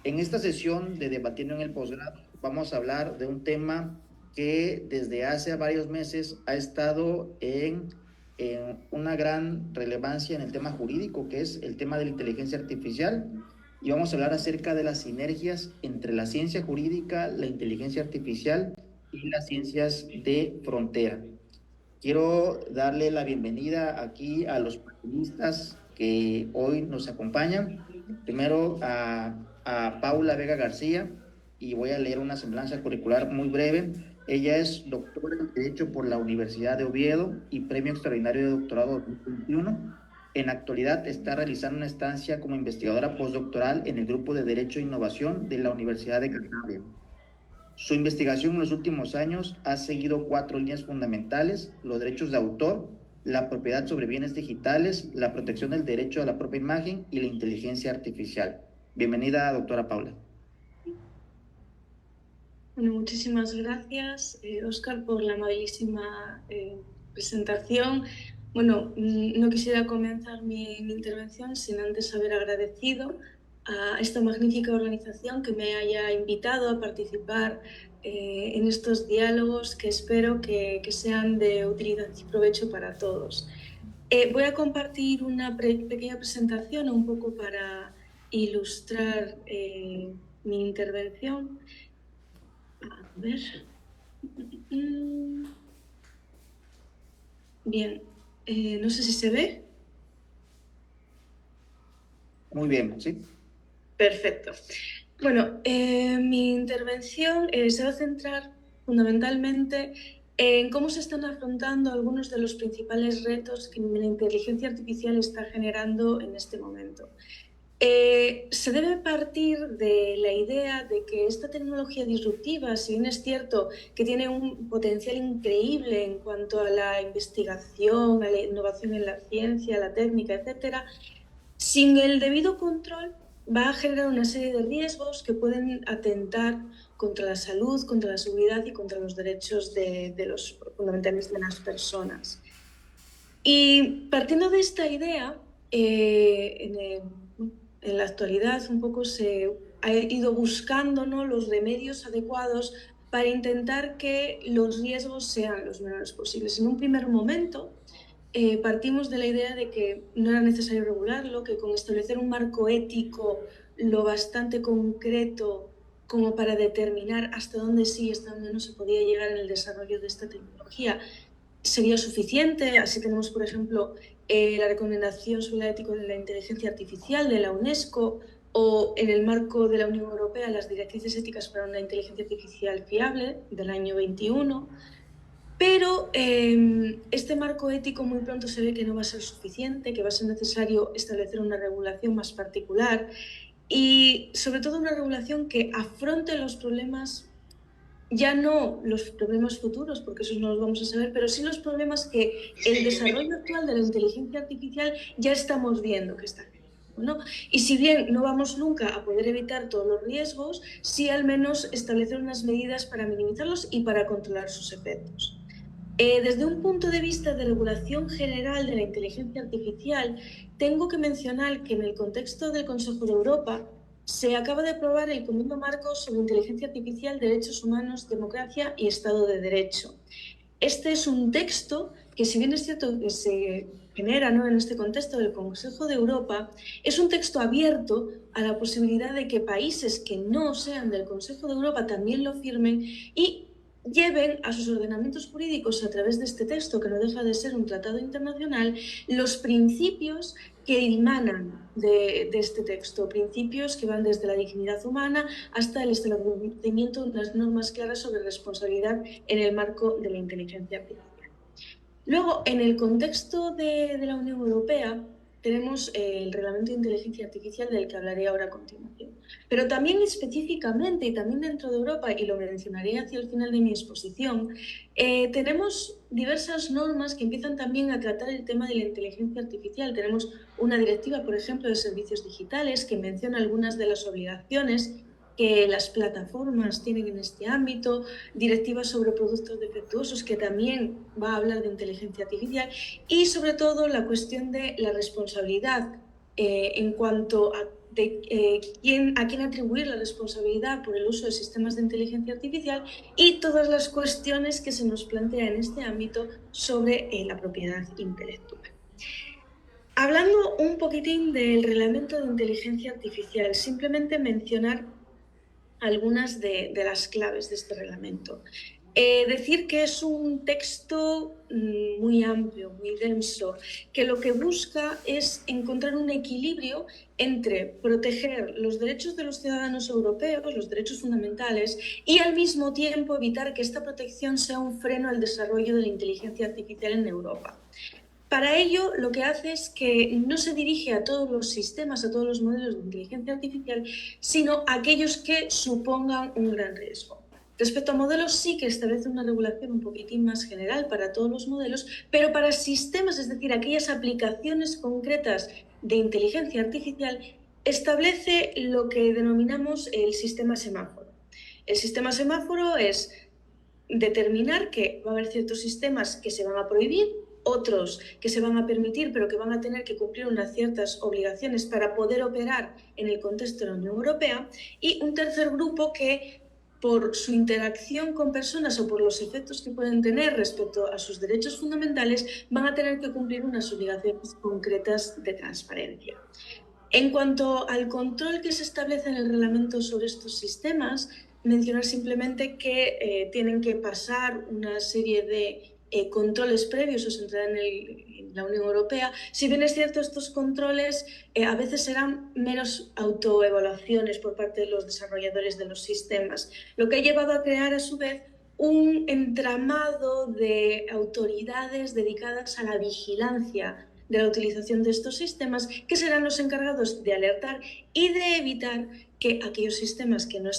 En esta sesión de Debatiendo en el Posgrado vamos a hablar de un tema que desde hace varios meses ha estado en una gran relevancia en el tema jurídico, que es el tema de la inteligencia artificial. Y vamos a hablar acerca de las sinergias entre la ciencia jurídica, la inteligencia artificial y las ciencias de frontera. Quiero darle la bienvenida aquí a los panelistas que hoy nos acompañan. Primero a Paula Vega García, y voy a leer una semblanza curricular muy breve. Ella es doctora en Derecho por la Universidad de Oviedo y Premio Extraordinario de Doctorado 2021. En actualidad está realizando una estancia como investigadora postdoctoral en el Grupo de Derecho e Innovación de la Universidad de Cantabria. Su investigación en los últimos años ha seguido 4 líneas fundamentales: los derechos de autor, la propiedad sobre bienes digitales, la protección del derecho a la propia imagen y la inteligencia artificial. Bienvenida, doctora Paula. Bueno, muchísimas gracias, Óscar, por la amabilísima presentación. Bueno, no quisiera comenzar mi intervención sin antes haber agradecido a esta magnífica organización que me haya invitado a participar en estos diálogos que espero que sean de utilidad y provecho para todos. Voy a compartir una pequeña presentación un poco para ilustrar mi intervención. A ver. Bien, no sé si se ve. Muy bien, ¿sí? Perfecto. Bueno, mi intervención se va a centrar fundamentalmente en cómo se están afrontando algunos de los principales retos que la inteligencia artificial está generando en este momento. Se debe partir de la idea de que esta tecnología disruptiva, si bien es cierto que tiene un potencial increíble en cuanto a la investigación, a la innovación en la ciencia, la técnica, etcétera, sin el debido control va a generar una serie de riesgos que pueden atentar contra la salud, contra la seguridad y contra los derechos de los fundamentales de las personas. Y partiendo de esta idea, en la actualidad un poco se ha ido buscando, ¿no?, los remedios adecuados para intentar que los riesgos sean los menores posibles. En un primer momento partimos de la idea de que no era necesario regularlo, que con establecer un marco ético lo bastante concreto como para determinar hasta dónde sí y hasta dónde no se podía llegar en el desarrollo de esta tecnología sería suficiente. Así tenemos, por ejemplo, la recomendación sobre la ética de la inteligencia artificial de la UNESCO, o en el marco de la Unión Europea las directrices éticas para una inteligencia artificial fiable del año 21. Pero este marco ético muy pronto se ve que no va a ser suficiente, que va a ser necesario establecer una regulación más particular y sobre todo una regulación que afronte los problemas, ya no los problemas futuros, porque esos no los vamos a saber, pero sí los problemas que el desarrollo actual de la inteligencia artificial ya estamos viendo que está generando, ¿no? Y si bien no vamos nunca a poder evitar todos los riesgos, sí al menos establecer unas medidas para minimizarlos y para controlar sus efectos. Desde un punto de vista de regulación general de la inteligencia artificial, tengo que mencionar que en el contexto del Consejo de Europa se acaba de aprobar el Convenio Marco sobre Inteligencia Artificial, Derechos Humanos, Democracia y Estado de Derecho. Este es un texto que, si bien es cierto que se genera, ¿no?, en este contexto del Consejo de Europa, es un texto abierto a la posibilidad de que países que no sean del Consejo de Europa también lo firmen y lleven a sus ordenamientos jurídicos, a través de este texto, que no deja de ser un tratado internacional, los principios que emanan de este texto, principios que van desde la dignidad humana hasta el establecimiento de unas normas claras sobre responsabilidad en el marco de la inteligencia artificial. Luego, en el contexto de la Unión Europea, tenemos el Reglamento de Inteligencia Artificial, del que hablaré ahora a continuación. Pero también específicamente, y también dentro de Europa, y lo mencionaré hacia el final de mi exposición, tenemos diversas normas que empiezan también a tratar el tema de la inteligencia artificial. Tenemos una directiva, por ejemplo, de servicios digitales, que menciona algunas de las obligaciones que las plataformas tienen en este ámbito, directivas sobre productos defectuosos, que también va a hablar de inteligencia artificial, y sobre todo la cuestión de la responsabilidad en cuanto a de a quién atribuir la responsabilidad por el uso de sistemas de inteligencia artificial y todas las cuestiones que se nos plantean en este ámbito sobre la propiedad intelectual. Hablando un poquitín del reglamento de inteligencia artificial, simplemente mencionar algunas de las claves de este reglamento. Decir que es un texto muy amplio, muy denso, que lo que busca es encontrar un equilibrio entre proteger los derechos de los ciudadanos europeos, los derechos fundamentales, y al mismo tiempo evitar que esta protección sea un freno al desarrollo de la inteligencia artificial en Europa. Para ello, lo que hace es que no se dirige a todos los sistemas, a todos los modelos de inteligencia artificial, sino a aquellos que supongan un gran riesgo. Respecto a modelos, sí que establece una regulación un poquitín más general para todos los modelos, pero para sistemas, es decir, aquellas aplicaciones concretas de inteligencia artificial, establece lo que denominamos el sistema semáforo. El sistema semáforo es determinar que va a haber ciertos sistemas que se van a prohibir, otros que se van a permitir, pero que van a tener que cumplir unas ciertas obligaciones para poder operar en el contexto de la Unión Europea, y un tercer grupo que, por su interacción con personas o por los efectos que pueden tener respecto a sus derechos fundamentales, van a tener que cumplir unas obligaciones concretas de transparencia. En cuanto al control que se establece en el reglamento sobre estos sistemas, mencionar simplemente que tienen que pasar una serie de controles previos a su entrada en la Unión Europea. Si bien es cierto, estos controles a veces serán meros autoevaluaciones por parte de los desarrolladores de los sistemas, lo que ha llevado a crear a su vez un entramado de autoridades dedicadas a la vigilancia de la utilización de estos sistemas, que serán los encargados de alertar y de evitar que aquellos sistemas que no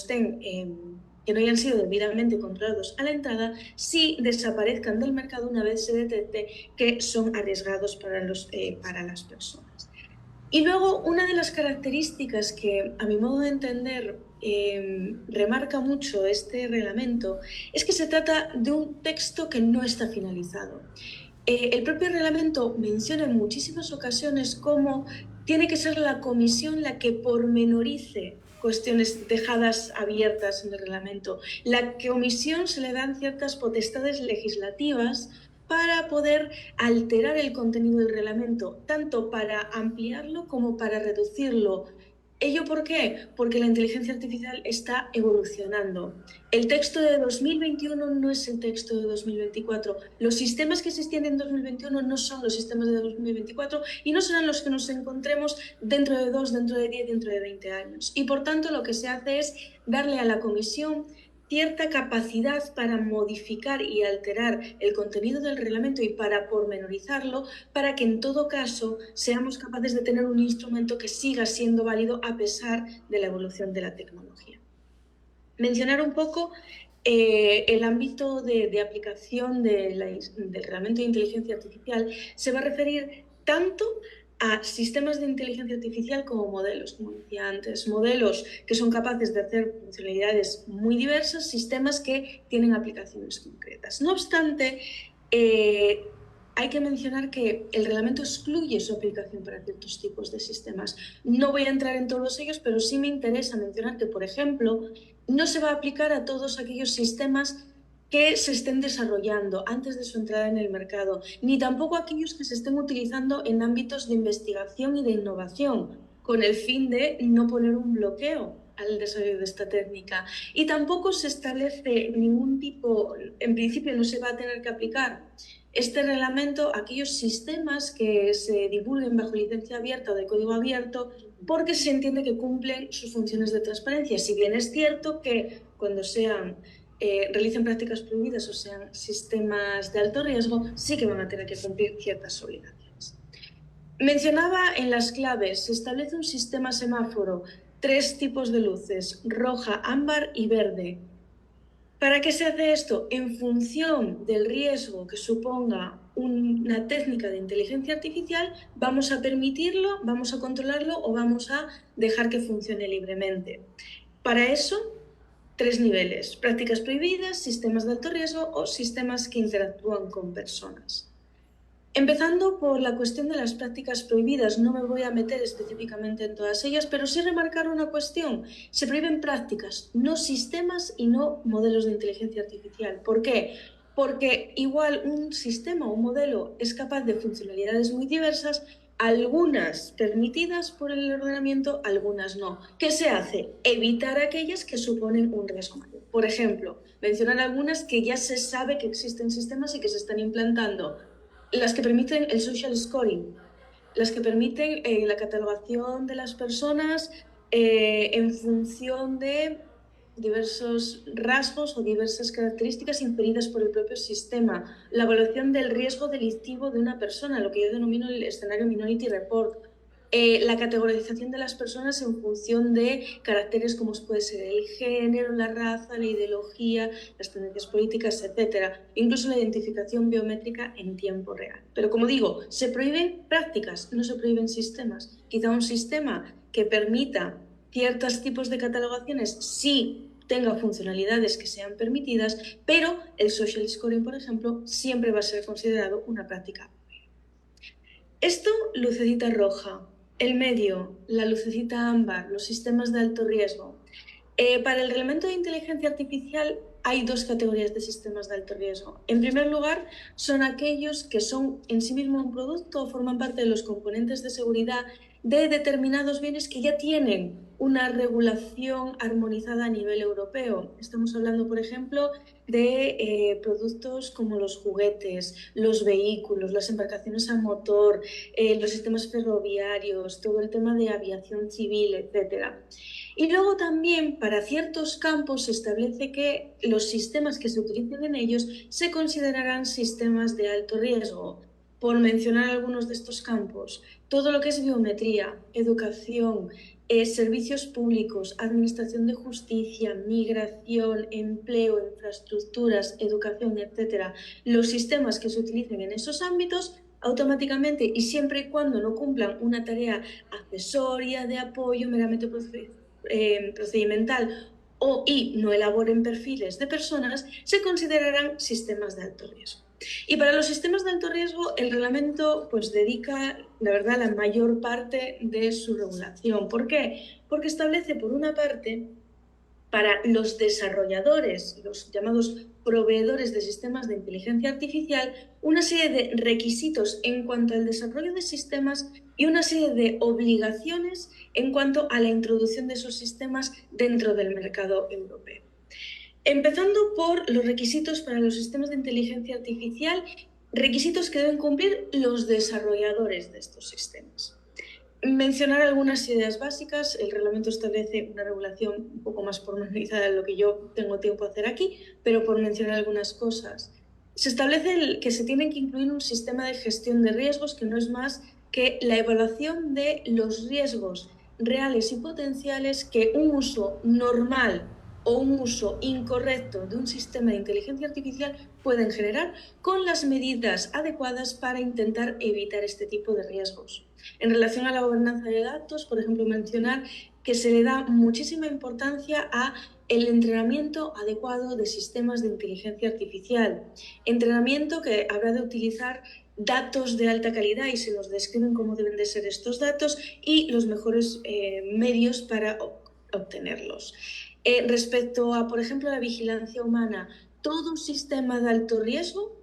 hayan sido debidamente controlados a la entrada, sí desaparezcan del mercado una vez se detecte que son arriesgados para las personas. Y luego, una de las características que, a mi modo de entender, remarca mucho este reglamento, es que se trata de un texto que no está finalizado. El propio reglamento menciona en muchísimas ocasiones cómo tiene que ser la comisión la que pormenorice cuestiones dejadas abiertas en el reglamento. La comisión se le dan ciertas potestades legislativas para poder alterar el contenido del reglamento, tanto para ampliarlo como para reducirlo. ¿Ello por qué? Porque la inteligencia artificial está evolucionando. El texto de 2021 no es el texto de 2024. Los sistemas que existían en 2021 no son los sistemas de 2024 y no serán los que nos encontremos dentro de 2, dentro de 10, dentro de 20 años. Y por tanto, lo que se hace es darle a la Comisión cierta capacidad para modificar y alterar el contenido del reglamento y para pormenorizarlo, para que en todo caso seamos capaces de tener un instrumento que siga siendo válido a pesar de la evolución de la tecnología. Mencionar un poco el ámbito de aplicación del reglamento de inteligencia artificial se va a referir tanto a sistemas de inteligencia artificial como modelos, como decía antes, modelos que son capaces de hacer funcionalidades muy diversas, sistemas que tienen aplicaciones concretas. No obstante, hay que mencionar que el reglamento excluye su aplicación para ciertos tipos de sistemas. No voy a entrar en todos ellos, pero sí me interesa mencionar que, por ejemplo, no se va a aplicar a todos aquellos sistemas que se estén desarrollando antes de su entrada en el mercado, ni tampoco aquellos que se estén utilizando en ámbitos de investigación y de innovación, con el fin de no poner un bloqueo al desarrollo de esta técnica. Y tampoco se establece ningún tipo, en principio no se va a tener que aplicar este reglamento a aquellos sistemas que se divulguen bajo licencia abierta o de código abierto, porque se entiende que cumplen sus funciones de transparencia. Si bien es cierto que cuando realicen prácticas prohibidas o sean sistemas de alto riesgo, sí que van a tener que cumplir ciertas obligaciones. Mencionaba en las claves, se establece un sistema semáforo, 3 tipos de luces, roja, ámbar y verde. ¿Para qué se hace esto? En función del riesgo que suponga una técnica de inteligencia artificial, vamos a permitirlo, vamos a controlarlo o vamos a dejar que funcione libremente. Para eso, 3 niveles: prácticas prohibidas, sistemas de alto riesgo o sistemas que interactúan con personas. Empezando por la cuestión de las prácticas prohibidas, no me voy a meter específicamente en todas ellas, pero sí remarcar una cuestión. Se prohíben prácticas, no sistemas y no modelos de inteligencia artificial. ¿Por qué? Porque igual un sistema o un modelo es capaz de funcionalidades muy diversas, algunas permitidas por el ordenamiento, algunas no. ¿Qué se hace? Evitar aquellas que suponen un riesgo mayor. Por ejemplo, mencionar algunas que ya se sabe que existen sistemas y que se están implantando, las que permiten el social scoring, las que permiten la catalogación de las personas en función de diversos rasgos o diversas características inferidas por el propio sistema, la evaluación del riesgo delictivo de una persona, lo que yo denomino el escenario Minority Report, la categorización de las personas en función de caracteres como puede ser el género, la raza, la ideología, las tendencias políticas, etcétera, incluso la identificación biométrica en tiempo real. Pero como digo, se prohíben prácticas, no se prohíben sistemas. Quizá un sistema que permita ciertos tipos de catalogaciones sí tenga funcionalidades que sean permitidas, pero el social scoring, por ejemplo, siempre va a ser considerado una práctica. Esto, lucecita roja. El medio, la lucecita ámbar, los sistemas de alto riesgo. Para el reglamento de inteligencia artificial hay dos categorías de sistemas de alto riesgo. En primer lugar, son aquellos que son en sí mismos un producto o forman parte de los componentes de seguridad de determinados bienes que ya tienen una regulación armonizada a nivel europeo. Estamos hablando, por ejemplo, de productos como los juguetes, los vehículos, las embarcaciones a motor, los sistemas ferroviarios, todo el tema de aviación civil, etcétera. Y luego también para ciertos campos se establece que los sistemas que se utilicen en ellos se considerarán sistemas de alto riesgo. Por mencionar algunos de estos campos, todo lo que es biometría, educación, servicios públicos, administración de justicia, migración, empleo, infraestructuras, educación, etcétera, los sistemas que se utilicen en esos ámbitos automáticamente y siempre y cuando no cumplan una tarea accesoria de apoyo meramente procedimental y no elaboren perfiles de personas, se considerarán sistemas de alto riesgo. Y para los sistemas de alto riesgo, el reglamento pues dedica, la verdad, la mayor parte de su regulación. ¿Por qué? Porque establece, por una parte, para los desarrolladores, los llamados proveedores de sistemas de inteligencia artificial, una serie de requisitos en cuanto al desarrollo de sistemas y una serie de obligaciones en cuanto a la introducción de esos sistemas dentro del mercado europeo. Empezando por los requisitos para los sistemas de inteligencia artificial, requisitos que deben cumplir los desarrolladores de estos sistemas. Mencionar algunas ideas básicas. El reglamento establece una regulación un poco más pormenorizada de lo que yo tengo tiempo a hacer aquí, pero por mencionar algunas cosas. Se establece que se tiene que incluir un sistema de gestión de riesgos que no es más que la evaluación de los riesgos reales y potenciales que un uso normal o un uso incorrecto de un sistema de inteligencia artificial pueden generar, con las medidas adecuadas para intentar evitar este tipo de riesgos. En relación a la gobernanza de datos, por ejemplo, mencionar que se le da muchísima importancia a el entrenamiento adecuado de sistemas de inteligencia artificial. Entrenamiento que habrá de utilizar datos de alta calidad y se nos describen cómo deben de ser estos datos y los mejores medios para obtenerlos. Respecto a, por ejemplo, la vigilancia humana, todo un sistema de alto riesgo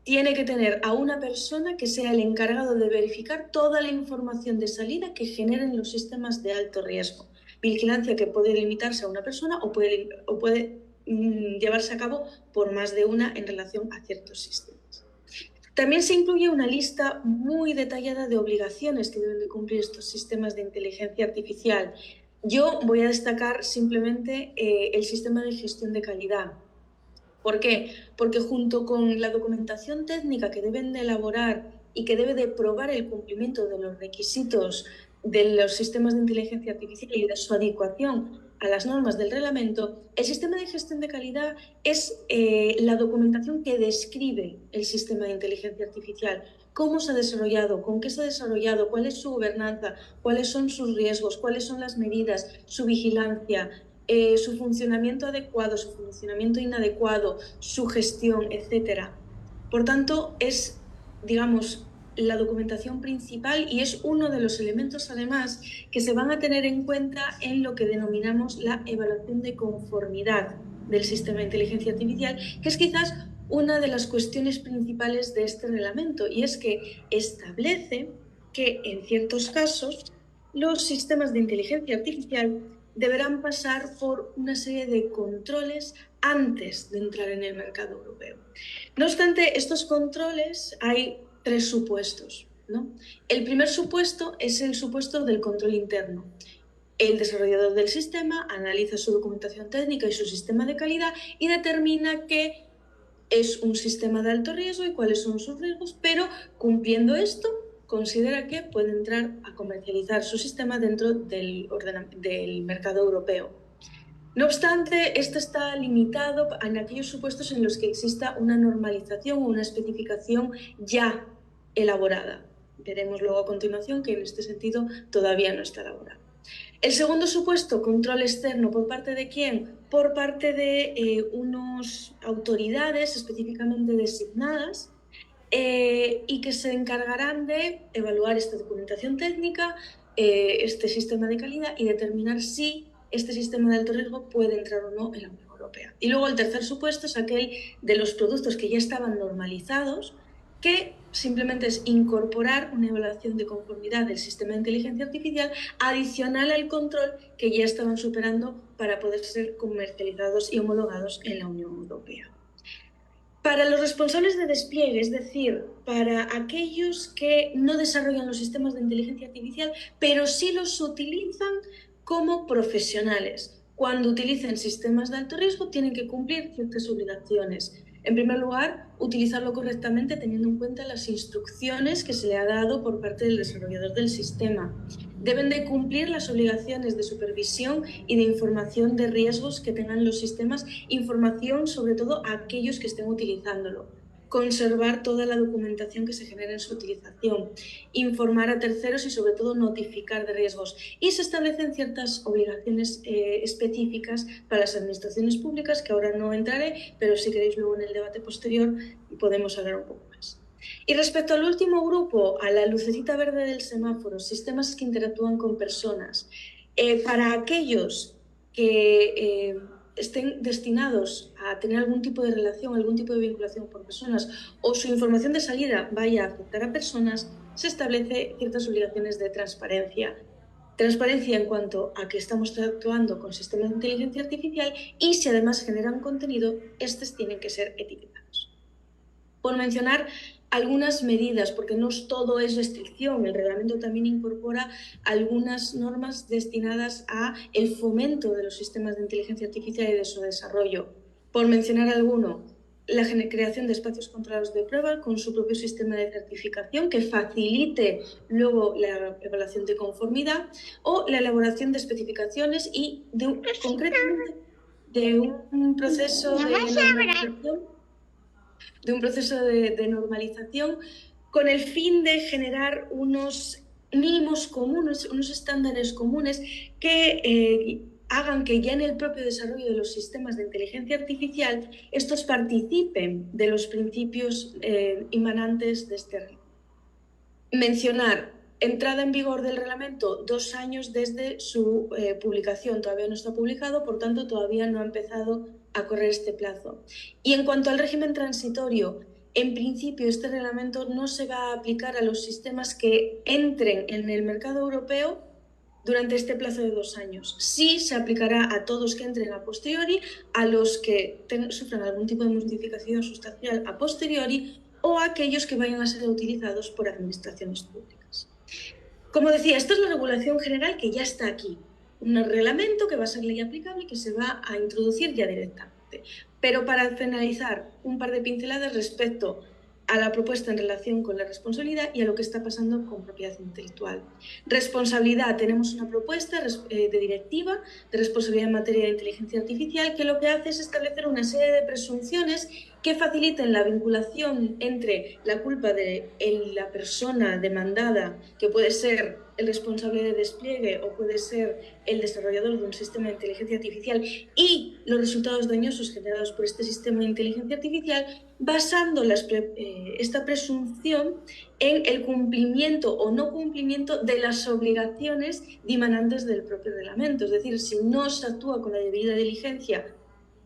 tiene que tener a una persona que sea el encargado de verificar toda la información de salida que generen los sistemas de alto riesgo. Vigilancia que puede limitarse a una persona o puede llevarse a cabo por más de una en relación a ciertos sistemas. También se incluye una lista muy detallada de obligaciones que deben de cumplir estos sistemas de inteligencia artificial. Yo voy a destacar simplemente el sistema de gestión de calidad. ¿Por qué? Porque junto con la documentación técnica que deben de elaborar y que debe de probar el cumplimiento de los requisitos de los sistemas de inteligencia artificial y de su adecuación a las normas del reglamento, el sistema de gestión de calidad es la documentación que describe el sistema de inteligencia artificial, cómo se ha desarrollado, con qué se ha desarrollado, cuál es su gobernanza, cuáles son sus riesgos, cuáles son las medidas, su vigilancia, su funcionamiento adecuado, su funcionamiento inadecuado, su gestión, etc. Por tanto, es, digamos, la documentación principal y es uno de los elementos, además, que se van a tener en cuenta en lo que denominamos la evaluación de conformidad del sistema de inteligencia artificial, que es quizás una de las cuestiones principales de este reglamento, y es que establece que en ciertos casos los sistemas de inteligencia artificial deberán pasar por una serie de controles antes de entrar en el mercado europeo. No obstante, estos controles hay 3 supuestos, ¿no? El primer supuesto es el supuesto del control interno. El desarrollador del sistema analiza su documentación técnica y su sistema de calidad y determina que es un sistema de alto riesgo y cuáles son sus riesgos, pero cumpliendo esto, considera que puede entrar a comercializar su sistema dentro del mercado europeo. No obstante, esto está limitado en aquellos supuestos en los que exista una normalización o una especificación ya elaborada. Veremos luego a continuación que en este sentido todavía no está elaborada. El segundo supuesto, control externo, ¿por parte de quién? Por parte de unas autoridades específicamente designadas y que se encargarán de evaluar esta documentación técnica, este sistema de calidad y determinar si este sistema de alto riesgo puede entrar o no en la Unión Europea. Y luego el tercer supuesto es aquel de los productos que ya estaban normalizados, que simplemente es incorporar una evaluación de conformidad del sistema de inteligencia artificial adicional al control que ya estaban superando para poder ser comercializados y homologados en la Unión Europea. Para los responsables de despliegue, es decir, para aquellos que no desarrollan los sistemas de inteligencia artificial, pero sí los utilizan como profesionales. Cuando utilicen sistemas de alto riesgo, tienen que cumplir ciertas obligaciones. En primer lugar, utilizarlo correctamente teniendo en cuenta las instrucciones que se le ha dado por parte del desarrollador del sistema. Deben de cumplir las obligaciones de supervisión y de información de riesgos que tengan los sistemas, información sobre todo a aquellos que estén utilizándolo. Conservar toda la documentación que se genere en su utilización, informar a terceros y sobre todo notificar de riesgos. Y se establecen ciertas obligaciones específicas para las administraciones públicas que ahora no entraré, pero si queréis luego en el debate posterior podemos hablar un poco más. Y respecto al último grupo, a la lucecita verde del semáforo, sistemas que interactúan con personas, para aquellos que estén destinados a tener algún tipo de relación, algún tipo de vinculación con personas o su información de salida vaya a afectar a personas, se establece ciertas obligaciones de transparencia. Transparencia en cuanto a que estamos actuando con sistemas de inteligencia artificial y si además generan contenido, estos tienen que ser etiquetados. Por mencionar algunas medidas, porque no todo es restricción, el reglamento también incorpora algunas normas destinadas a el fomento de los sistemas de inteligencia artificial y de su desarrollo. Por mencionar alguno, la creación de espacios controlados de prueba con su propio sistema de certificación que facilite luego la evaluación de conformidad o la elaboración de especificaciones y concretamente de un proceso de normalización con el fin de generar unos mínimos comunes, unos estándares comunes que hagan que ya en el propio desarrollo de los sistemas de inteligencia artificial estos participen de los principios inmanentes de este reglamento. Mencionar entrada en vigor del reglamento 2 años desde su publicación. Todavía no está publicado, por tanto todavía no ha empezado a correr este plazo. Y en cuanto al régimen transitorio, en principio este reglamento no se va a aplicar a los sistemas que entren en el mercado europeo durante este plazo de 2 años. Sí se aplicará a todos que entren a posteriori, a los que sufran algún tipo de modificación sustancial a posteriori o a aquellos que vayan a ser utilizados por administraciones públicas. Como decía, esta es la regulación general que ya está aquí. Un reglamento que va a ser ley aplicable y que se va a introducir ya directamente. Pero para finalizar, un par de pinceladas respecto a la propuesta en relación con la responsabilidad y a lo que está pasando con propiedad intelectual. Responsabilidad, tenemos una propuesta de directiva de responsabilidad en materia de inteligencia artificial que lo que hace es establecer una serie de presunciones que faciliten la vinculación entre la culpa de la persona demandada, que puede ser el responsable de despliegue o puede ser el desarrollador de un sistema de inteligencia artificial, y los resultados dañosos generados por este sistema de inteligencia artificial, basando esta presunción en el cumplimiento o no cumplimiento de las obligaciones dimanantes del propio reglamento. Es decir, si no se actúa con la debida diligencia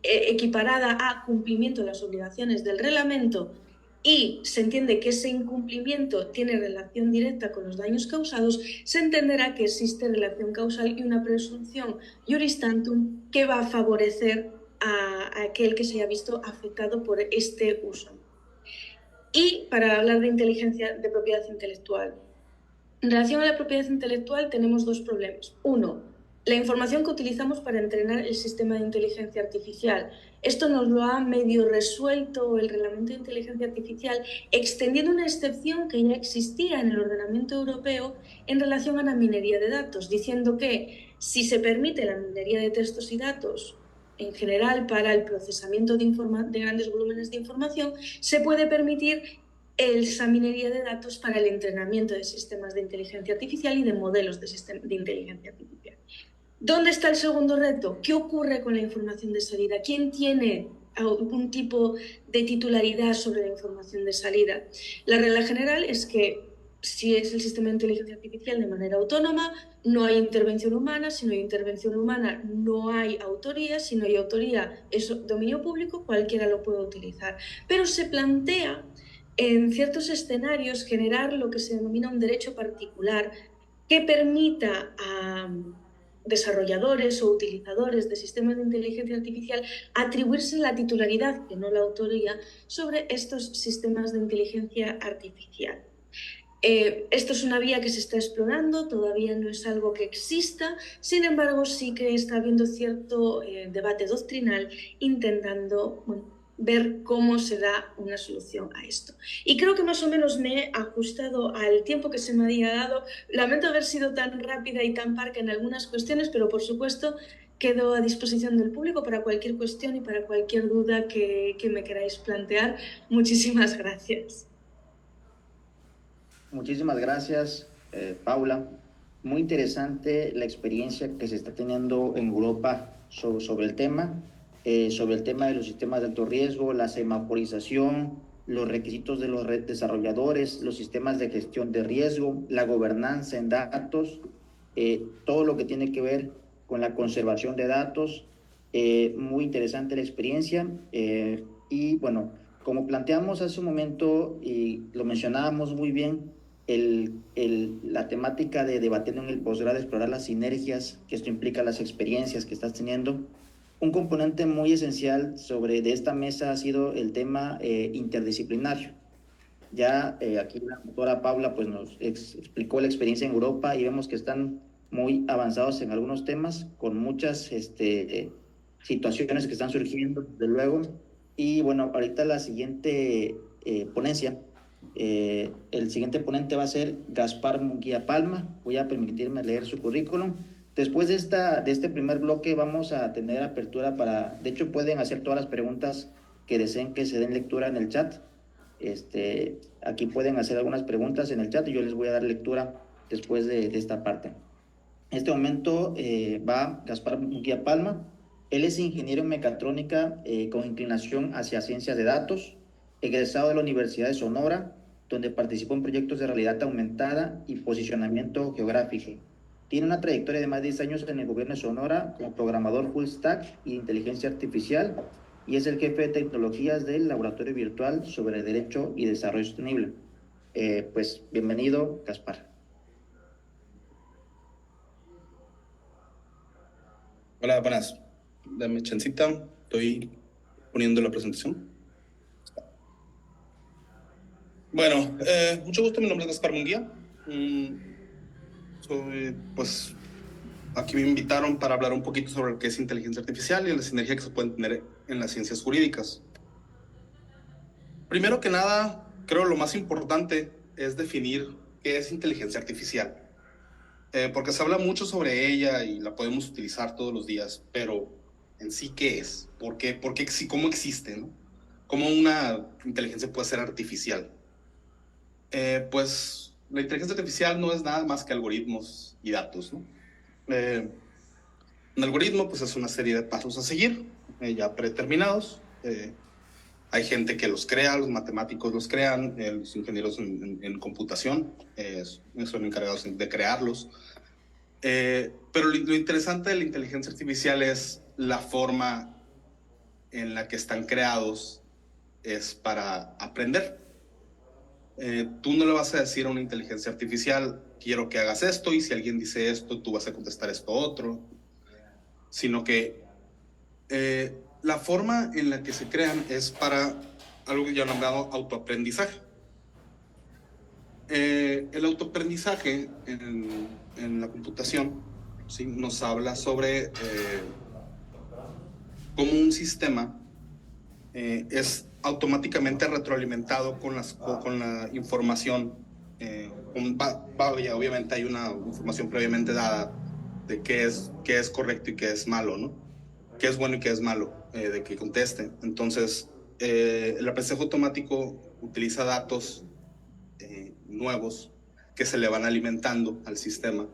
equiparada a cumplimiento de las obligaciones del reglamento y se entiende que ese incumplimiento tiene relación directa con los daños causados, se entenderá que existe relación causal y una presunción iuris tantum que va a favorecer a aquel que se haya visto afectado por este uso. Y para hablar de inteligencia, de propiedad intelectual. En relación a la propiedad intelectual tenemos dos problemas. Uno, la información que utilizamos para entrenar el sistema de inteligencia artificial. Esto nos lo ha medio resuelto el Reglamento de Inteligencia Artificial, extendiendo una excepción que ya existía en el ordenamiento europeo en relación a la minería de datos, diciendo que si se permite la minería de textos y datos en general para el procesamiento de grandes volúmenes de información, se puede permitir esa minería de datos para el entrenamiento de sistemas de inteligencia artificial y de modelos de inteligencia artificial. ¿Dónde está el segundo reto? ¿Qué ocurre con la información de salida? ¿Quién tiene algún tipo de titularidad sobre la información de salida? La regla general es que si es el sistema de inteligencia artificial de manera autónoma, no hay intervención humana. Si no hay intervención humana, no hay autoría. Si no hay autoría, es dominio público, cualquiera lo puede utilizar. Pero se plantea en ciertos escenarios generar lo que se denomina un derecho particular que permita a desarrolladores o utilizadores de sistemas de inteligencia artificial atribuirse la titularidad, que no la autoría, sobre estos sistemas de inteligencia artificial. Esto es una vía que se está explorando, todavía no es algo que exista, sin embargo sí que está habiendo cierto debate doctrinal intentando ver cómo se da una solución a esto. Y creo que más o menos me he ajustado al tiempo que se me había dado. Lamento haber sido tan rápida y tan parca en algunas cuestiones, pero por supuesto quedo a disposición del público para cualquier cuestión y para cualquier duda que me queráis plantear. Muchísimas gracias. Muchísimas gracias, Paula. Muy interesante la experiencia que se está teniendo en Europa sobre sobre el tema de los sistemas de alto riesgo, la semaforización, los requisitos de los desarrolladores, los sistemas de gestión de riesgo, la gobernanza en datos, todo lo que tiene que ver con la conservación de datos. Muy interesante la experiencia. Y bueno, como planteamos hace un momento y lo mencionábamos muy bien, la temática de debatiendo en el posgrado, explorar las sinergias que esto implica, las experiencias que estás teniendo. Un componente muy esencial de esta mesa ha sido el tema interdisciplinario. Ya aquí la doctora Paula pues, nos explicó la experiencia en Europa y vemos que están muy avanzados en algunos temas, con muchas situaciones que están surgiendo, desde luego. Y bueno, ahorita la siguiente ponencia, el siguiente ponente va a ser Gaspar Munguía Palma. Voy a permitirme leer su currículum. Después de este primer bloque vamos a tener apertura para, de hecho pueden hacer todas las preguntas que deseen que se den lectura en el chat. Aquí pueden hacer algunas preguntas en el chat y yo les voy a dar lectura después de esta parte. En este momento va Gaspar Munguía Palma. Él es ingeniero en mecatrónica con inclinación hacia ciencias de datos, egresado de la Universidad de Sonora, donde participó en proyectos de realidad aumentada y posicionamiento geográfico. Tiene una trayectoria de más de 10 años en el gobierno de Sonora como programador full stack y inteligencia artificial, y es el jefe de tecnologías del Laboratorio Virtual sobre Derecho y Desarrollo Sostenible. Pues bienvenido, Gaspar. Hola, buenas. Dame chancita, estoy poniendo la presentación. Bueno, mucho gusto, mi nombre es Gaspar Munguía. Pues, aquí me invitaron para hablar un poquito sobre lo que es inteligencia artificial y la sinergia que se pueden tener en las ciencias jurídicas. Primero que nada, creo lo más importante es definir qué es inteligencia artificial. Porque se habla mucho sobre ella y la podemos utilizar todos los días, pero en sí, ¿qué es? ¿Por qué? ¿Cómo existe, no? ¿Cómo una inteligencia puede ser artificial? Pues la inteligencia artificial no es nada más que algoritmos y datos, ¿no? Un algoritmo pues es una serie de pasos a seguir, ya predeterminados. Hay gente que los crea, los matemáticos los crean, los ingenieros en computación son encargados de crearlos. Pero lo interesante de la inteligencia artificial es la forma en la que están creados, es para aprender. Tú no le vas a decir a una inteligencia artificial, quiero que hagas esto, y si alguien dice esto, tú vas a contestar esto otro, sino que la forma en la que se crean es para algo que ya han nombrado autoaprendizaje. El autoaprendizaje en la computación, ¿sí?, nos habla sobre cómo un sistema es automáticamente retroalimentado con la información. Obviamente hay una información previamente dada de qué es correcto y qué es malo, ¿no? Qué es bueno y qué es malo, de que conteste. Entonces, el aprendizaje automático utiliza datos nuevos que se le van alimentando al sistema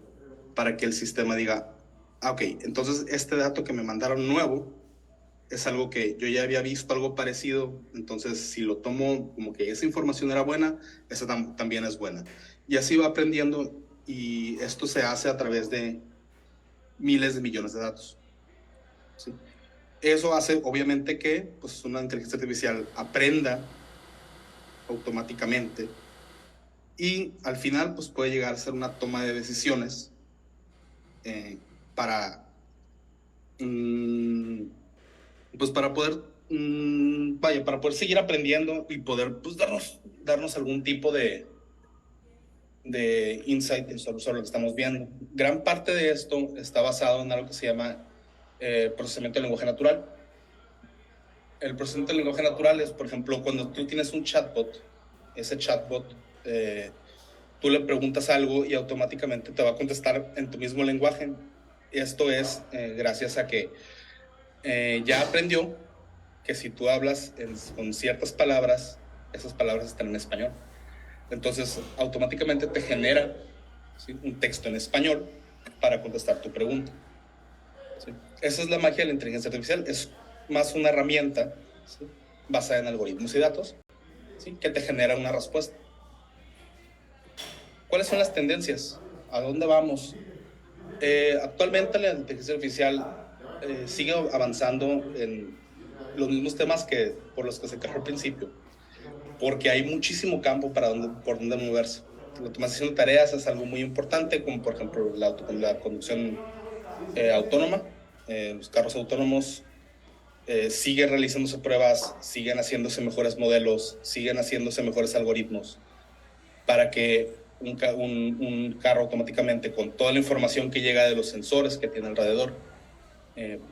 para que el sistema diga, ok, entonces este dato que me mandaron nuevo es algo que yo ya había visto, algo parecido, entonces si lo tomo como que esa información era buena, esa también es buena. Y así va aprendiendo, y esto se hace a través de miles de millones de datos, ¿sí? Eso hace, obviamente, que pues, una inteligencia artificial aprenda automáticamente, y al final pues, puede llegar a ser una toma de decisiones para poder para poder seguir aprendiendo y poder pues, darnos algún tipo de insight sobre lo que estamos viendo. Gran parte de esto está basado en algo que se llama procesamiento de lenguaje natural. El procesamiento de lenguaje natural es, por ejemplo, cuando tú tienes un chatbot, ese chatbot, tú le preguntas algo y automáticamente te va a contestar en tu mismo lenguaje. Esto es gracias a que ya aprendió que si tú hablas con ciertas palabras, esas palabras están en español. Entonces, automáticamente te genera, ¿sí?, un texto en español para contestar tu pregunta, ¿sí? Esa es la magia de la inteligencia artificial. Es más una herramienta, ¿sí?, basada en algoritmos y datos, ¿sí?, que te genera una respuesta. ¿Cuáles son las tendencias? ¿A dónde vamos? Actualmente la inteligencia artificial sigue avanzando en los mismos temas por los que se creó al principio, porque hay muchísimo campo por donde moverse. La automatización de tareas es algo muy importante, como por ejemplo la conducción autónoma. Los carros autónomos siguen realizándose pruebas, siguen haciéndose mejores modelos, siguen haciéndose mejores algoritmos para que un carro automáticamente, con toda la información que llega de los sensores que tiene alrededor,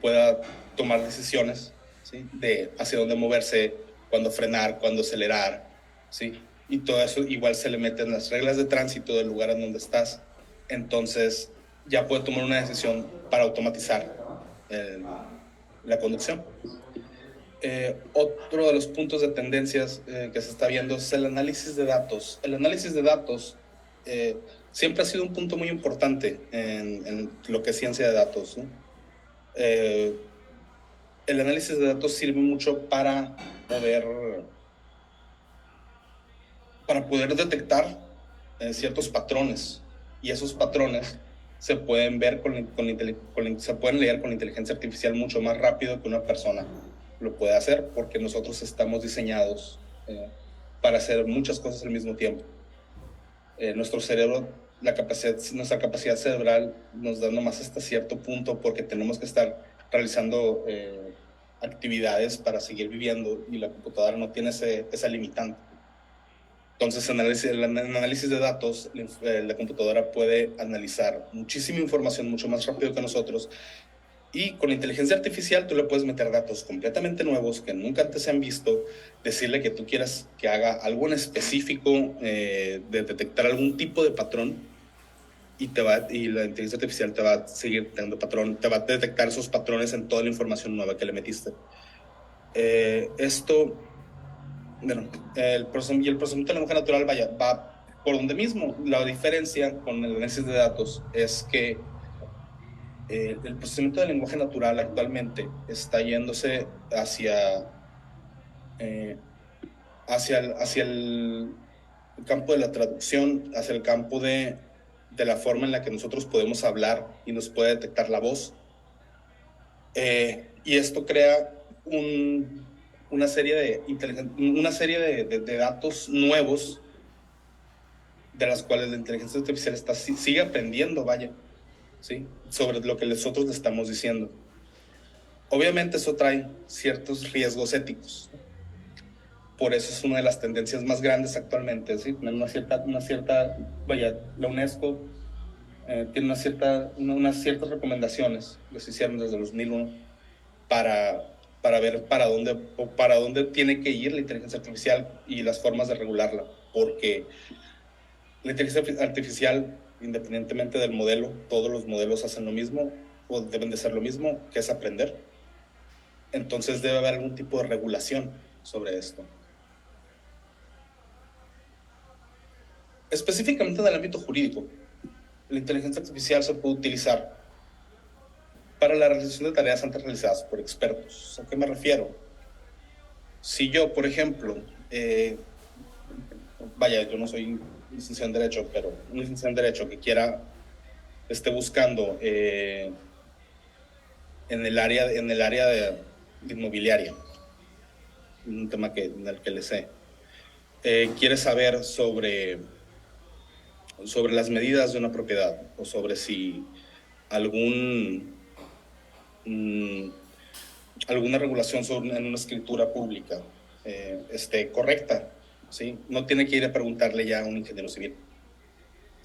pueda tomar decisiones, ¿sí?, de hacia dónde moverse, cuándo frenar, cuándo acelerar, ¿sí? Y todo eso igual se le meten las reglas de tránsito del lugar en donde estás. Entonces ya puede tomar una decisión para automatizar la conducción. Otro de los puntos de tendencias que se está viendo es el análisis de datos. El análisis de datos siempre ha sido un punto muy importante en lo que es ciencia de datos, ¿no? El análisis de datos sirve mucho para poder detectar ciertos patrones, y esos patrones se pueden ver se pueden leer con la inteligencia artificial mucho más rápido que una persona lo puede hacer, porque nosotros estamos diseñados para hacer muchas cosas al mismo tiempo. Nuestro cerebro, nuestra capacidad cerebral nos da nomás hasta cierto punto, porque tenemos que estar realizando actividades para seguir viviendo, y la computadora no tiene esa limitante. Entonces, en análisis de datos, la computadora puede analizar muchísima información mucho más rápido que nosotros, y con la inteligencia artificial tú le puedes meter datos completamente nuevos que nunca antes se han visto, decirle que tú quieras que haga algo en específico, de detectar algún tipo de patrón, y la inteligencia artificial te va a seguir teniendo patrón, te va a detectar esos patrones en toda la información nueva que le metiste. Esto Bueno, el procesamiento del lenguaje natural va por donde mismo. La diferencia con el análisis de datos es que el procesamiento del lenguaje natural actualmente está yéndose eh, hacia el campo de la traducción, hacia el campo de la forma en la que nosotros podemos hablar y nos puede detectar la voz. Y esto crea una serie de datos nuevos de las cuales la inteligencia artificial sigue aprendiendo, vaya, ¿sí? Sobre lo que nosotros le estamos diciendo. Obviamente eso trae ciertos riesgos éticos. Por eso es una de las tendencias más grandes actualmente, ¿sí? Vaya, la UNESCO tiene unas ciertas recomendaciones que se hicieron desde el 2001 para ver para dónde tiene que ir la inteligencia artificial y las formas de regularla, porque la inteligencia artificial, independientemente del modelo, todos los modelos hacen lo mismo o deben de ser lo mismo, que es aprender. Entonces debe haber algún tipo de regulación sobre esto. Específicamente en el ámbito jurídico, la inteligencia artificial se puede utilizar para la realización de tareas antes realizadas por expertos. ¿A qué me refiero? Si yo, por ejemplo, yo no soy licenciado en Derecho, pero un licenciado en Derecho que esté buscando en el área de inmobiliaria, un tema en el que le sé, quiere saber sobre las medidas de una propiedad o sobre si alguna regulación en una escritura pública esté correcta, ¿sí? No tiene que ir a preguntarle ya a un ingeniero civil.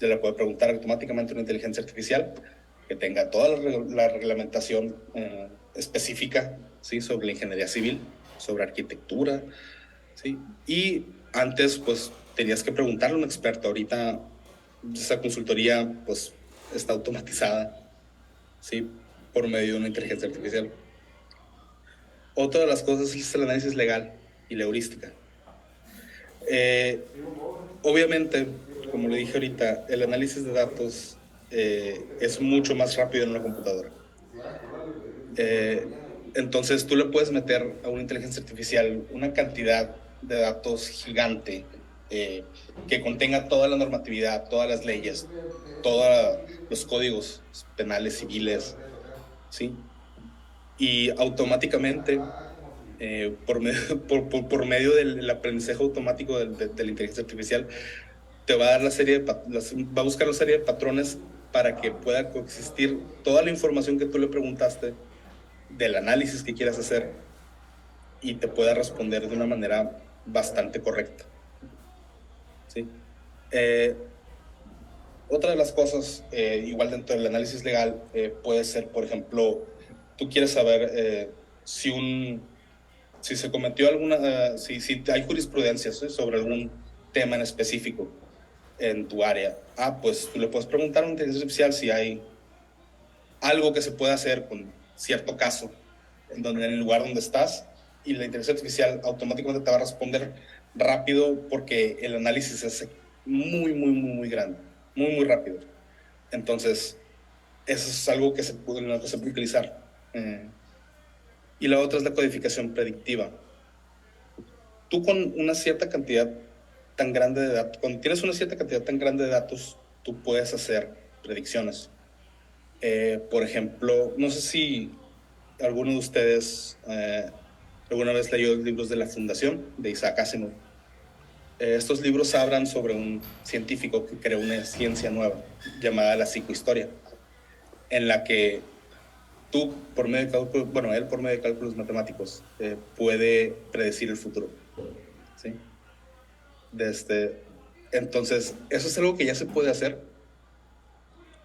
Ya le puede preguntar automáticamente a una inteligencia artificial que tenga toda la reglamentación específica, ¿sí? Sobre la ingeniería civil, sobre arquitectura, ¿sí? Y antes, pues, tenías que preguntarle a un experto. Ahorita esa consultoría, pues, está automatizada, ¿sí? Por medio de una inteligencia artificial. Otra de las cosas es el análisis legal y la heurística. Obviamente, como le dije ahorita, el análisis de datos es mucho más rápido en una computadora. Entonces, tú le puedes meter a una inteligencia artificial una cantidad de datos gigante que contenga toda la normatividad, todas las leyes, todos los códigos penales, civiles, ¿sí? Y automáticamente, por medio del aprendizaje automático de la inteligencia artificial, te va a dar va a buscar una serie de patrones para que pueda coexistir toda la información que tú le preguntaste del análisis que quieras hacer y te pueda responder de una manera bastante correcta, ¿sí? Otra de las cosas, igual dentro del análisis legal, puede ser, por ejemplo, tú quieres saber si se cometió si hay jurisprudencias sobre algún tema en específico en tu área. Pues tú le puedes preguntar a una inteligencia artificial si hay algo que se pueda hacer con cierto caso en el lugar donde estás, y la inteligencia artificial automáticamente te va a responder rápido porque el análisis es muy, muy, muy, muy grande, muy, muy rápido. Entonces, eso es algo que se puede utilizar. Y la otra es la codificación predictiva. Tú con una cierta cantidad tan grande de datos, cuando tienes una cierta cantidad tan grande de datos, tú puedes hacer predicciones. Por ejemplo, no sé si alguno de ustedes alguna vez leyó los libros de La Fundación de Isaac Asimov. Estos libros hablan sobre un científico que creó una ciencia nueva llamada la psicohistoria, en la que tú, por medio de cálculos, él por medio de cálculos matemáticos puede predecir el futuro, ¿sí? Entonces, eso es algo que ya se puede hacer,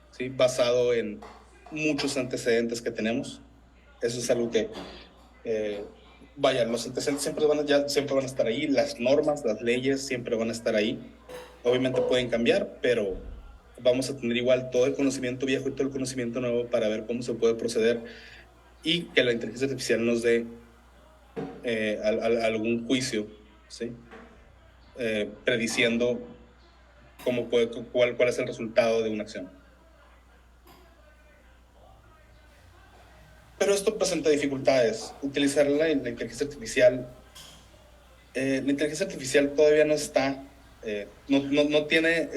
¿sí? Basado en muchos antecedentes que tenemos. Eso es algo que, los antecedentes siempre van a estar ahí, las normas, las leyes siempre van a estar ahí. Obviamente pueden cambiar, pero vamos a tener igual todo el conocimiento viejo y todo el conocimiento nuevo para ver cómo se puede proceder y que la inteligencia artificial nos dé algún juicio ¿sí? Prediciendo cuál es el resultado de una acción. Pero esto presenta dificultades. Utilizar la inteligencia artificial. La inteligencia artificial todavía no está, no tiene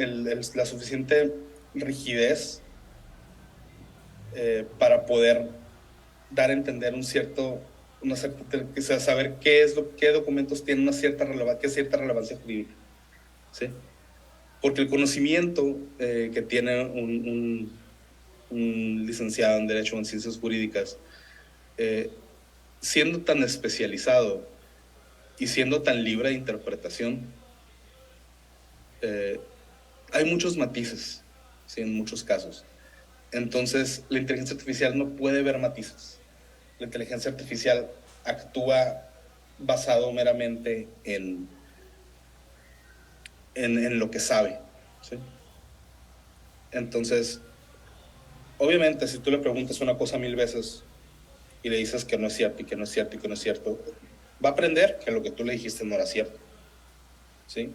la suficiente rigidez para poder dar a entender saber qué documentos tienen qué cierta relevancia jurídica, ¿sí? Porque el conocimiento que tiene un licenciado en Derecho o en Ciencias Jurídicas, siendo tan especializado y siendo tan libre de interpretación, hay muchos matices, ¿sí? En muchos casos. Entonces, la inteligencia artificial no puede ver matices. La inteligencia artificial actúa basado meramente en lo que sabe, ¿sí? Entonces, obviamente, si tú le preguntas una cosa 1000 veces y le dices que no es cierto y que no es cierto y que no es cierto, va a aprender que lo que tú le dijiste no era cierto, ¿sí?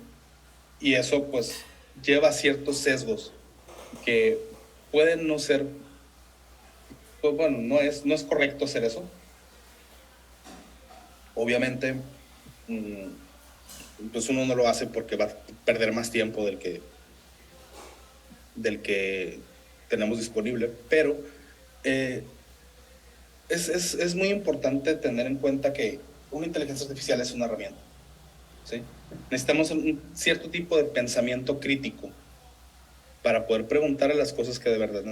Y eso, pues, lleva ciertos sesgos que pueden no ser, pues bueno, no es correcto hacer eso. Obviamente, pues uno no lo hace porque va a perder más tiempo del que tenemos disponible, pero es muy importante tener en cuenta que una inteligencia artificial es una herramienta, ¿sí? Necesitamos un cierto tipo de pensamiento crítico para poder preguntarle las cosas que de verdad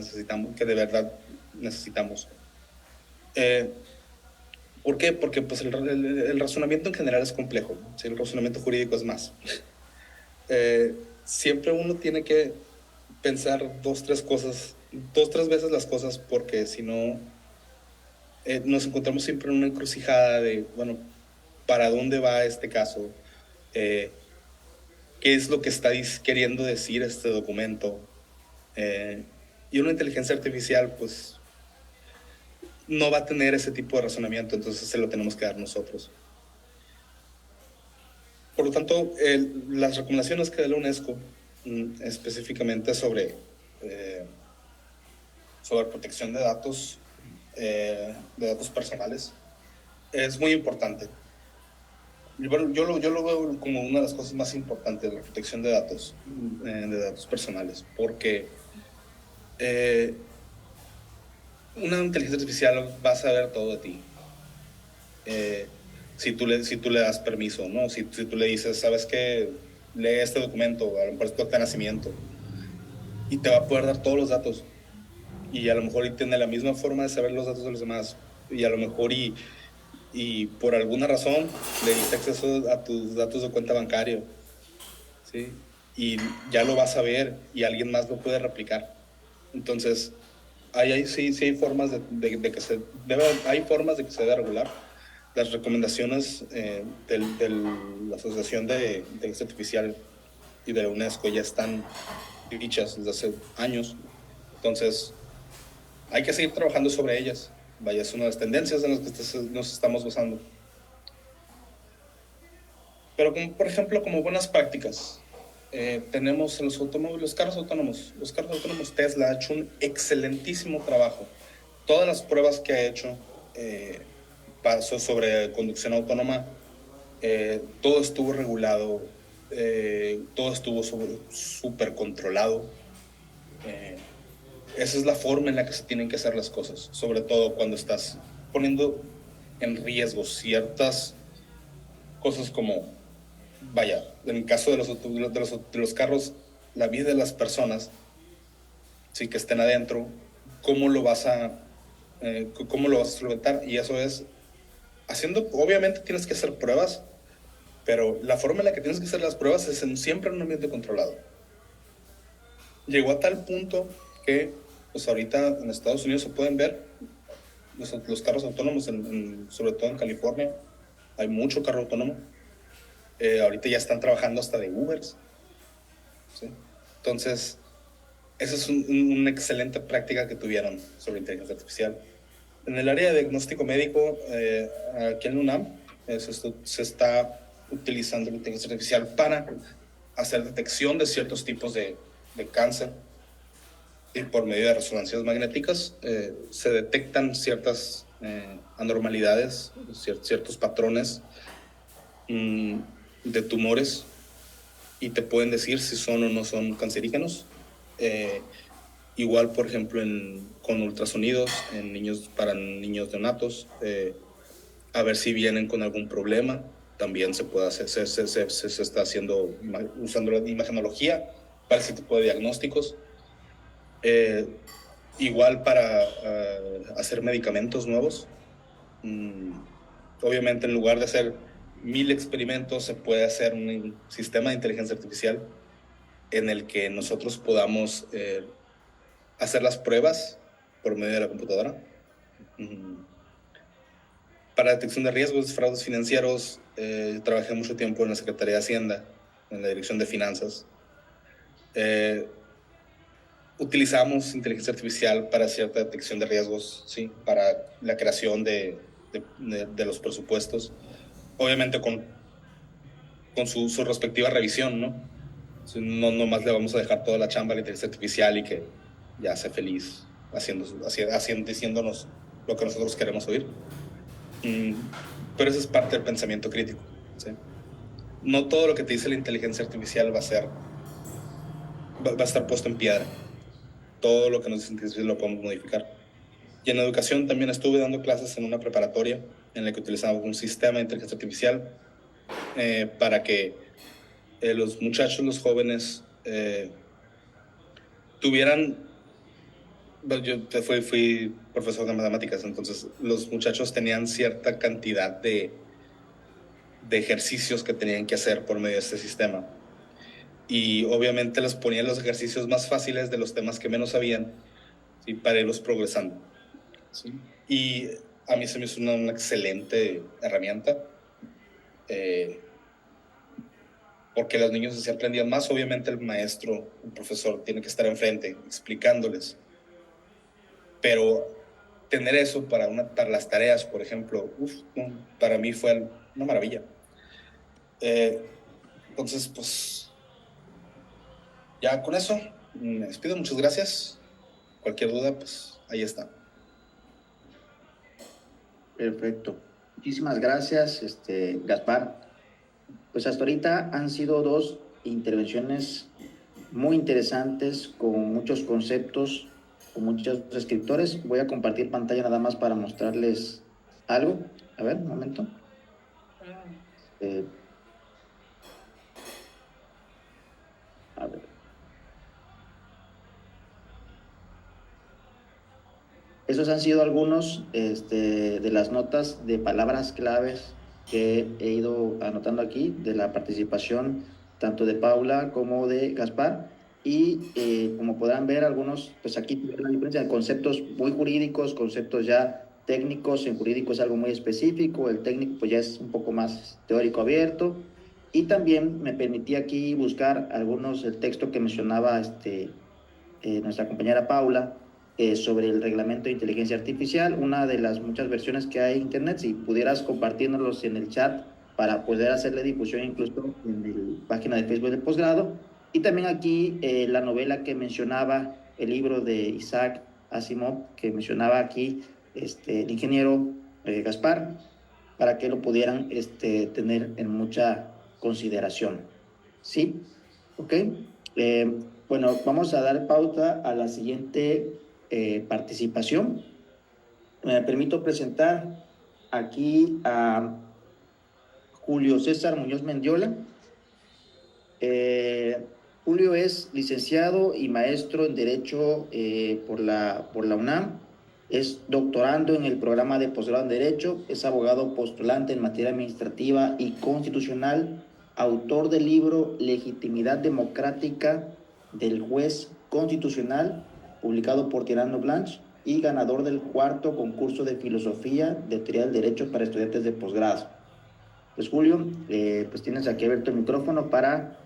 necesitamos. ¿Por qué? Porque pues, el razonamiento en general es complejo, ¿sí? El razonamiento jurídico es más. Siempre uno tiene que pensar 2-3 veces las cosas, porque si no, nos encontramos siempre en una encrucijada de, bueno, ¿para dónde va este caso? ¿Qué es lo que está queriendo decir este documento? Y una inteligencia artificial, pues, no va a tener ese tipo de razonamiento, entonces se lo tenemos que dar nosotros. Por lo tanto, las recomendaciones que da la UNESCO, específicamente sobre protección de datos personales, es muy importante. Bueno, yo lo veo como una de las cosas más importantes, la protección de datos personales, porque una inteligencia artificial va a saber todo de ti. Si tú le das permiso, ¿no? Si tú le dices, ¿sabes qué? Lee este documento, a lo mejor es tu acta de nacimiento, y te va a poder dar todos los datos. Y a lo mejor tiene la misma forma de saber los datos de los demás. Y a lo mejor y por alguna razón le diste acceso a tus datos de cuenta bancaria, ¿sí? Y ya lo vas a ver y alguien más lo puede replicar. Entonces, sí hay formas hay formas de que se deba regular. Las recomendaciones de la Asociación de Inteligencia Artificial y de la UNESCO ya están dichas desde hace años. Entonces, hay que seguir trabajando sobre ellas. Vaya, es una de las tendencias en las que nos estamos basando. Pero, por ejemplo, como buenas prácticas, tenemos en los carros autónomos. Los carros autónomos, Tesla ha hecho un excelentísimo trabajo. Todas las pruebas que ha hecho sobre conducción autónoma, todo estuvo regulado, todo estuvo súper controlado. Esa es la forma en la que se tienen que hacer las cosas, sobre todo cuando estás poniendo en riesgo ciertas cosas como, vaya, en el caso de los carros, la vida de las personas, sí, que estén adentro, ¿cómo lo vas a solventar? Y eso es obviamente tienes que hacer pruebas, pero la forma en la que tienes que hacer las pruebas es siempre en un ambiente controlado. Llegó a tal punto que, pues ahorita en Estados Unidos se pueden ver los carros autónomos, sobre todo en California, hay mucho carro autónomo. Ahorita ya están trabajando hasta de Ubers, ¿sí? Entonces, esa es una excelente práctica que tuvieron sobre inteligencia artificial. En el área de diagnóstico médico, aquí en UNAM, se está utilizando la inteligencia artificial para hacer detección de ciertos tipos de cáncer. Y por medio de resonancias magnéticas se detectan ciertas anormalidades, ciertos patrones de tumores, y te pueden decir si son o no son cancerígenos. Igual, por ejemplo, con ultrasonidos para niños neonatos, a ver si vienen con algún problema. También se puede hacer, se está haciendo, usando la imagenología para ese tipo de diagnósticos. Igual para hacer medicamentos nuevos. Obviamente, en lugar de hacer 1000 experimentos, se puede hacer un sistema de inteligencia artificial en el que nosotros podamos hacer las pruebas por medio de la computadora. Para detección de riesgos, fraudes financieros, trabajé mucho tiempo en la Secretaría de Hacienda, en la Dirección de Finanzas. Utilizamos inteligencia artificial para cierta detección de riesgos, ¿sí? Para la creación de los presupuestos, obviamente con su respectiva revisión, ¿no? No nomás le vamos a dejar toda la chamba a la inteligencia artificial y que ya sea feliz diciéndonos lo que nosotros queremos oír. Pero eso es parte del pensamiento crítico, ¿sí? No todo lo que te dice la inteligencia artificial va a estar puesto en piedra. Todo lo que nos dice lo podemos modificar. Y en educación también estuve dando clases en una preparatoria en la que utilizábamos un sistema de inteligencia artificial para que los muchachos, los jóvenes, tuvieran... Yo fui profesor de matemáticas, entonces los muchachos tenían cierta cantidad de ejercicios que tenían que hacer por medio de este sistema. Y obviamente les ponían los ejercicios más fáciles de los temas que menos sabían, ¿sí? Para irlos progresando, ¿sí? Y a mí se me hizo una excelente herramienta, porque los niños se aprendían más. Obviamente el maestro, el profesor, tiene que estar enfrente explicándoles, pero tener eso para las tareas, por ejemplo, para mí fue una maravilla. Entonces, pues, ya con eso me despido. Muchas gracias. Cualquier duda, pues ahí está. Perfecto. Muchísimas gracias, Gaspar. Pues hasta ahorita han sido 2 intervenciones muy interesantes, con muchos conceptos, con muchos escritores. Voy a compartir pantalla nada más para mostrarles algo. A ver, un momento. A ver. Esos han sido algunos de las notas de palabras claves que he ido anotando aquí, de la participación tanto de Paula como de Gaspar. Y como podrán ver, algunos, pues aquí tienen la diferencia de conceptos muy jurídicos, conceptos ya técnicos. En jurídico es algo muy específico, el técnico pues ya es un poco más teórico abierto. Y también me permití aquí buscar algunos, el texto que mencionaba nuestra compañera Paula, sobre el reglamento de inteligencia artificial, una de las muchas versiones que hay en internet. Si pudieras compartirnos en el chat para poder hacerle difusión incluso en la página de Facebook del posgrado. Y también aquí la novela que mencionaba, el libro de Isaac Asimov, que mencionaba aquí el ingeniero Gaspar, para que lo pudieran tener en mucha consideración. ¿Sí? ¿Ok? Bueno, vamos a dar pauta a la siguiente participación. Me permito presentar aquí a Julio César Muñoz Mendiola. Julio es licenciado y maestro en Derecho por la UNAM. Es doctorando en el programa de posgrado en Derecho. Es abogado postulante en materia administrativa y constitucional. Autor del libro Legitimidad Democrática del Juez Constitucional, publicado por Tirano Blanche, y ganador del 4º concurso de filosofía de teoría del derecho para estudiantes de posgrado. Pues Julio, pues tienes aquí abierto el micrófono para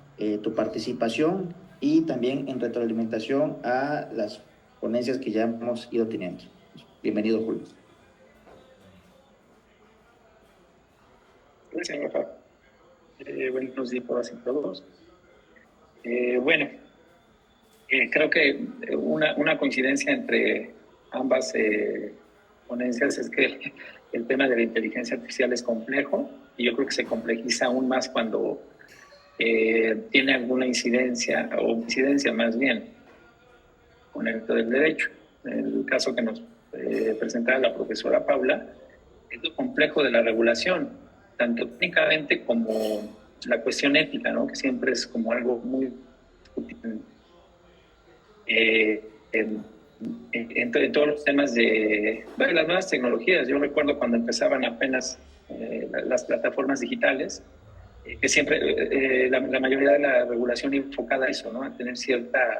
tu participación y también en retroalimentación a las ponencias que ya hemos ido teniendo. Bienvenido, Julio. Gracias, Rafa. Buenos días a todas y todos. Bueno, creo que una coincidencia entre ambas ponencias es que el tema de la inteligencia artificial es complejo y yo creo que se complejiza aún más cuando tiene alguna incidencia, o incidencia más bien, con el del derecho. El caso que nos presentaba la profesora Paula es lo complejo de la regulación, tanto técnicamente como la cuestión ética, ¿no? Que siempre es como algo muy en todos los temas de las nuevas tecnologías. Yo recuerdo cuando empezaban apenas las plataformas digitales, que siempre la mayoría de la regulación enfocada a eso, ¿no? A tener ciertas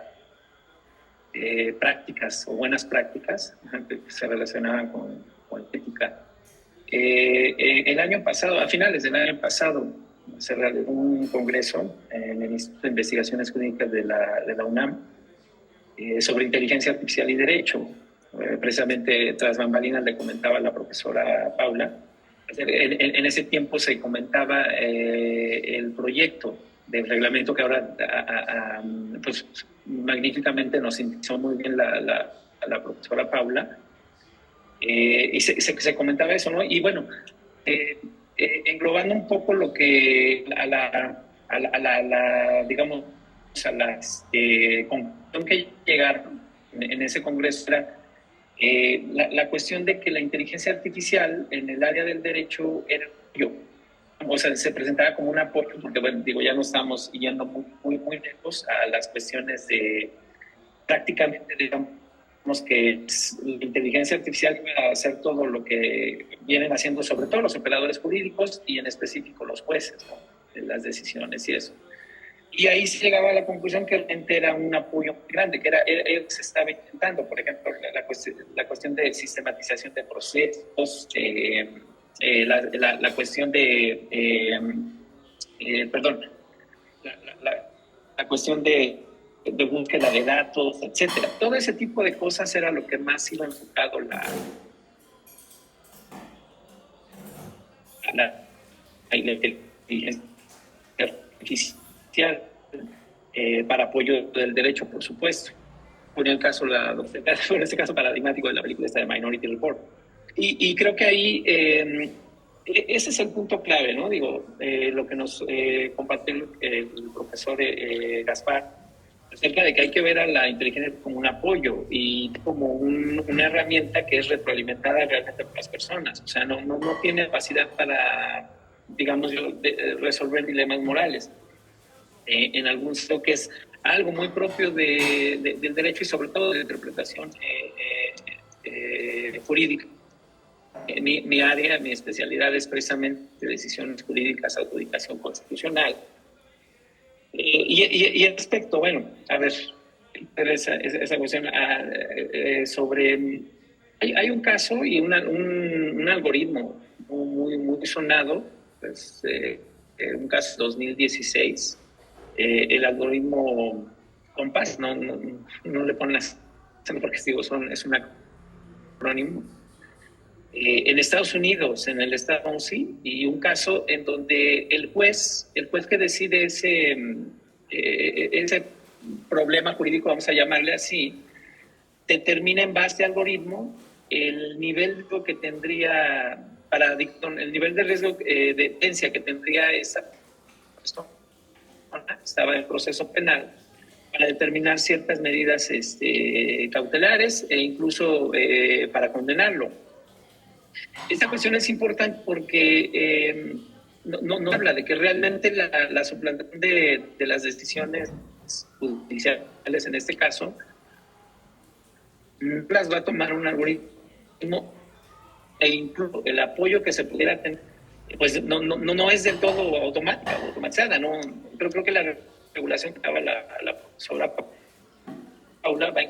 prácticas o buenas prácticas que se relacionaban con ética. El año pasado, a finales del año pasado, se realizó un congreso en el Instituto de Investigaciones Jurídicas de la UNAM sobre inteligencia artificial y derecho. Precisamente tras bambalinas le comentaba a la profesora Paula. En ese tiempo se comentaba el proyecto del reglamento que ahora pues, magníficamente nos indicó muy bien la profesora Paula. Y se comentaba eso, ¿no? Y bueno, englobando un poco lo que digamos, a la conclusión que llegaron en ese congreso era la cuestión de que la inteligencia artificial en el área del derecho era yo. O sea, se presentaba como un apoyo, porque bueno, digo, ya no estamos yendo muy lejos a las cuestiones de prácticamente, digamos, que la inteligencia artificial iba a hacer todo lo que vienen haciendo, sobre todo los operadores jurídicos y en específico los jueces, ¿no? En las decisiones y eso. Y ahí se llegaba a la conclusión que realmente era un apoyo muy grande, que se estaba intentando, por ejemplo, la cuestión de sistematización de procesos, la cuestión de, perdón, la cuestión de búsqueda de datos, etcétera. Todo ese tipo de cosas era lo que más iba enfocado la inteligencia artificial para apoyo del derecho, por supuesto. Ponía el caso, en este caso paradigmático de la película esta de Minority Report. Y creo que ahí ese es el punto clave, ¿no? Digo, lo que nos compartió el profesor Gaspar, acerca de que hay que ver a la inteligencia como un apoyo y como una herramienta que es retroalimentada realmente por las personas. O sea, no tiene capacidad para, digamos, resolver dilemas morales. En algún sentido que es algo muy propio del derecho y sobre todo de la interpretación jurídica. Mi área, mi especialidad es precisamente decisiones jurídicas, adjudicación constitucional. Y el aspecto, bueno, a ver, esa cuestión sobre... Hay un caso y un algoritmo muy sonado, pues, un caso 2016, el algoritmo Compass, no le ponen las... porque digo, es un acrónimo. En Estados Unidos, en el estado Tennessee, y un caso en donde el juez que decide ese problema jurídico, vamos a llamarle así, determina en base al algoritmo el nivel de riesgo que tendría el nivel de riesgo de evidencia que tendría esa persona, estaba en proceso penal, para determinar ciertas medidas cautelares e incluso para condenarlo. Esta cuestión es importante porque no habla de que realmente la suplantación de las decisiones judiciales, en este caso, no las va a tomar un algoritmo, e incluso el apoyo que se pudiera tener, pues no es del todo automatizada. No, pero creo que la regulación que daba la profesora Paula va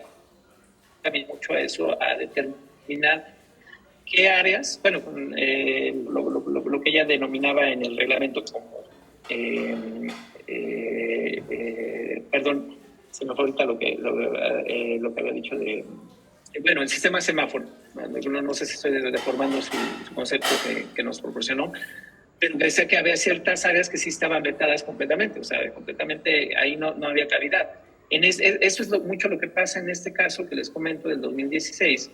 también mucho a eso, a determinar qué áreas, bueno, lo que ella denominaba en el reglamento como, perdón, se me fue ahorita lo que había dicho de, bueno, el sistema semáforo. No sé si estoy deformando su concepto que nos proporcionó, pero pensé que había ciertas áreas que sí estaban vetadas completamente, o sea, completamente ahí no había cavidad. Eso es mucho lo que pasa en este caso que les comento del 2016,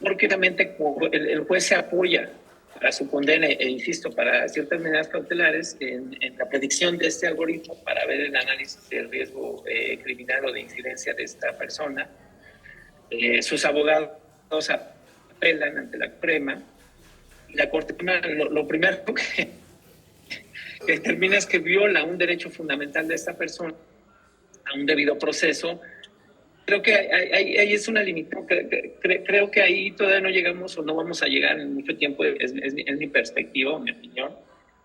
porque realmente el juez se apoya para su condena insisto, para ciertas medidas cautelares en la predicción de este algoritmo para ver el análisis del riesgo criminal o de incidencia de esta persona. Sus abogados apelan ante la Suprema y la Corte lo primero que determina es que viola un derecho fundamental de esta persona a un debido proceso. Creo que ahí es una limitación. Creo que ahí todavía no llegamos o no vamos a llegar en mucho tiempo, es mi perspectiva, mi opinión,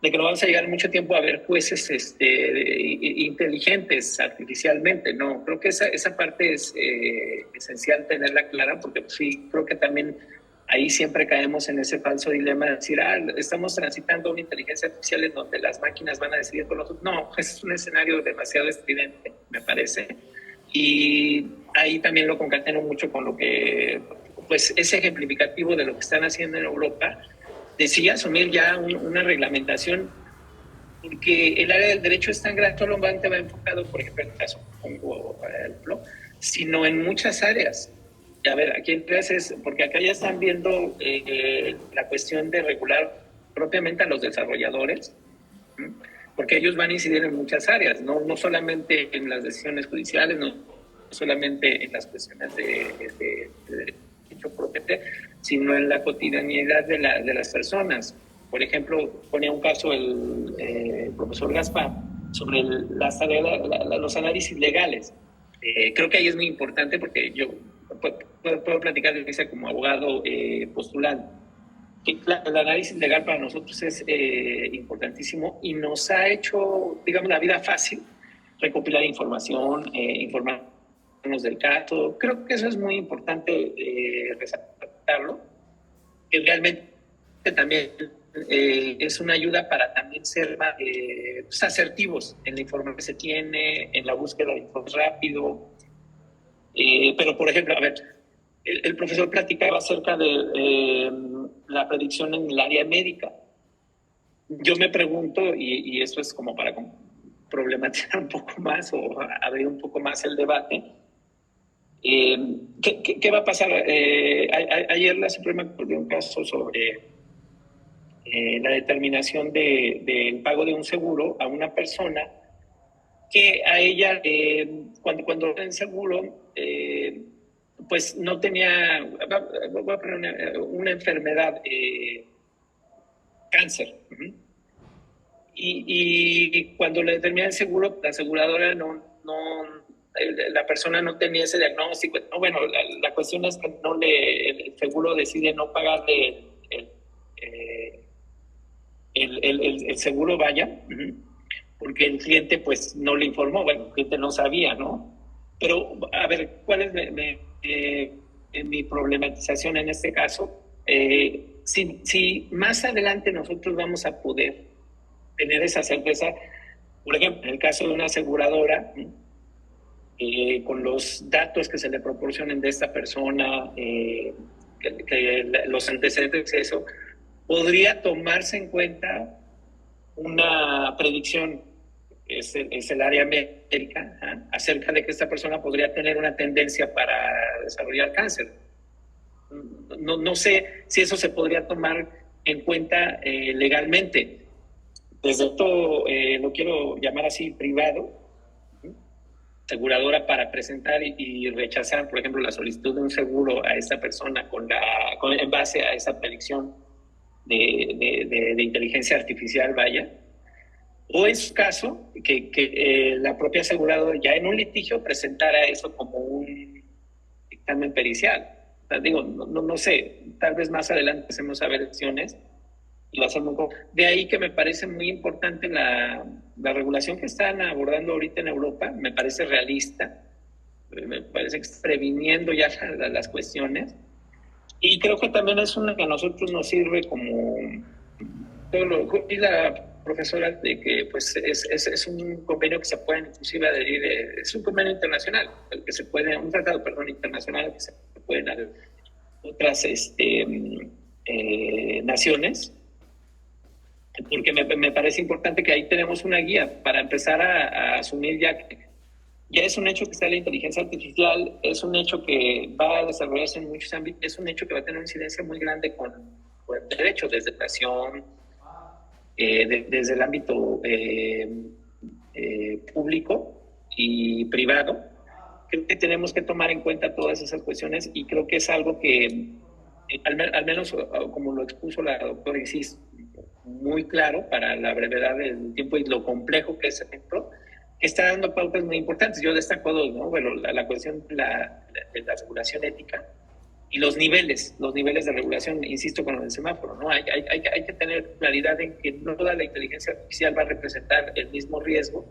de que no vamos a llegar en mucho tiempo a ver jueces inteligentes artificialmente. No, creo que esa parte es esencial tenerla clara, porque sí, creo que también ahí siempre caemos en ese falso dilema de decir, estamos transitando una inteligencia artificial en donde las máquinas van a decidir por nosotros. No, es un escenario demasiado estridente, me parece. Y ahí también lo concateno mucho con lo que, pues, es ejemplificativo de lo que están haciendo en Europa, de sí asumir ya una reglamentación, porque el área del derecho es tan grande, no va enfocado, por ejemplo, en el caso Congo, por ejemplo, sino en muchas áreas. A ver, aquí empiezas, porque acá ya están viendo la cuestión de regular propiamente a los desarrolladores, porque ellos van a incidir en muchas áreas, no solamente en las decisiones judiciales, no solamente en las cuestiones de derecho propiamente, sino en la cotidianidad de las personas. Por ejemplo, ponía un caso el profesor Gaspar sobre los análisis legales. Creo que ahí es muy importante porque yo puedo platicar de eso como abogado postulante. El análisis legal para nosotros es importantísimo y nos ha hecho, digamos, la vida fácil, recopilar información, informarnos del caso. Creo que eso es muy importante resaltarlo, que realmente también es una ayuda para también ser más asertivos en la información que se tiene, en la búsqueda de información rápido. Pero, por ejemplo, a ver, el profesor platicaba acerca de la predicción en el área médica. Yo me pregunto, y eso es como para problematizar un poco más o abrir un poco más el debate, ¿qué va a pasar? Ayer la Suprema dio un caso sobre la determinación del pago de un seguro a una persona que a ella, cuando era en seguro, pues no tenía, voy a poner una enfermedad, cáncer. Y cuando le determina el seguro, la aseguradora la persona no tenía ese diagnóstico. No, bueno, la cuestión es que el seguro decide no pagarle el seguro, vaya, porque el cliente pues no le informó, bueno, el cliente no sabía, ¿no? Pero, a ver, ¿cuál es mi problematización en este caso? Si más adelante nosotros vamos a poder tener esa certeza, por ejemplo, en el caso de una aseguradora, con los datos que se le proporcionen de esta persona, los antecedentes de eso, podría tomarse en cuenta una predicción, es el área médica, acerca de que esta persona podría tener una tendencia para desarrollar cáncer. No sé si eso se podría tomar en cuenta legalmente. Desde todo, lo quiero llamar así, privado, aseguradora para presentar y rechazar, por ejemplo, la solicitud de un seguro a esta persona en base a esa predicción de inteligencia artificial, vaya. O en su caso, que la propia aseguradora ya en un litigio presentara eso como un dictamen pericial. O sea, digo, no sé, tal vez más adelante hacemos a ver acciones y lo hacemos un poco. De ahí que me parece muy importante la regulación que están abordando ahorita en Europa, me parece realista, me parece que está previniendo ya las cuestiones. Y creo que también es una que a nosotros nos sirve como y la profesora de que pues es un convenio que se puede inclusive adherir, es un convenio internacional, un tratado, perdón, internacional que se pueden adherir otras naciones, porque me parece importante que ahí tenemos una guía para empezar a asumir ya es un hecho que está la inteligencia artificial, es un hecho que va a desarrollarse en muchos ámbitos, es un hecho que va a tener una incidencia muy grande con el derecho, desde educación, desde el ámbito público y privado. Creo que tenemos que tomar en cuenta todas esas cuestiones y creo que es algo que, al menos como lo expuso la doctora Isis, muy claro para la brevedad del tiempo y lo complejo que es el ejemplo, está dando pautas muy importantes. Yo destaco dos, ¿no? Bueno, la cuestión de la regulación ética y los niveles de regulación, insisto, con el semáforo, ¿no? Hay que tener claridad en que no toda la inteligencia artificial va a representar el mismo riesgo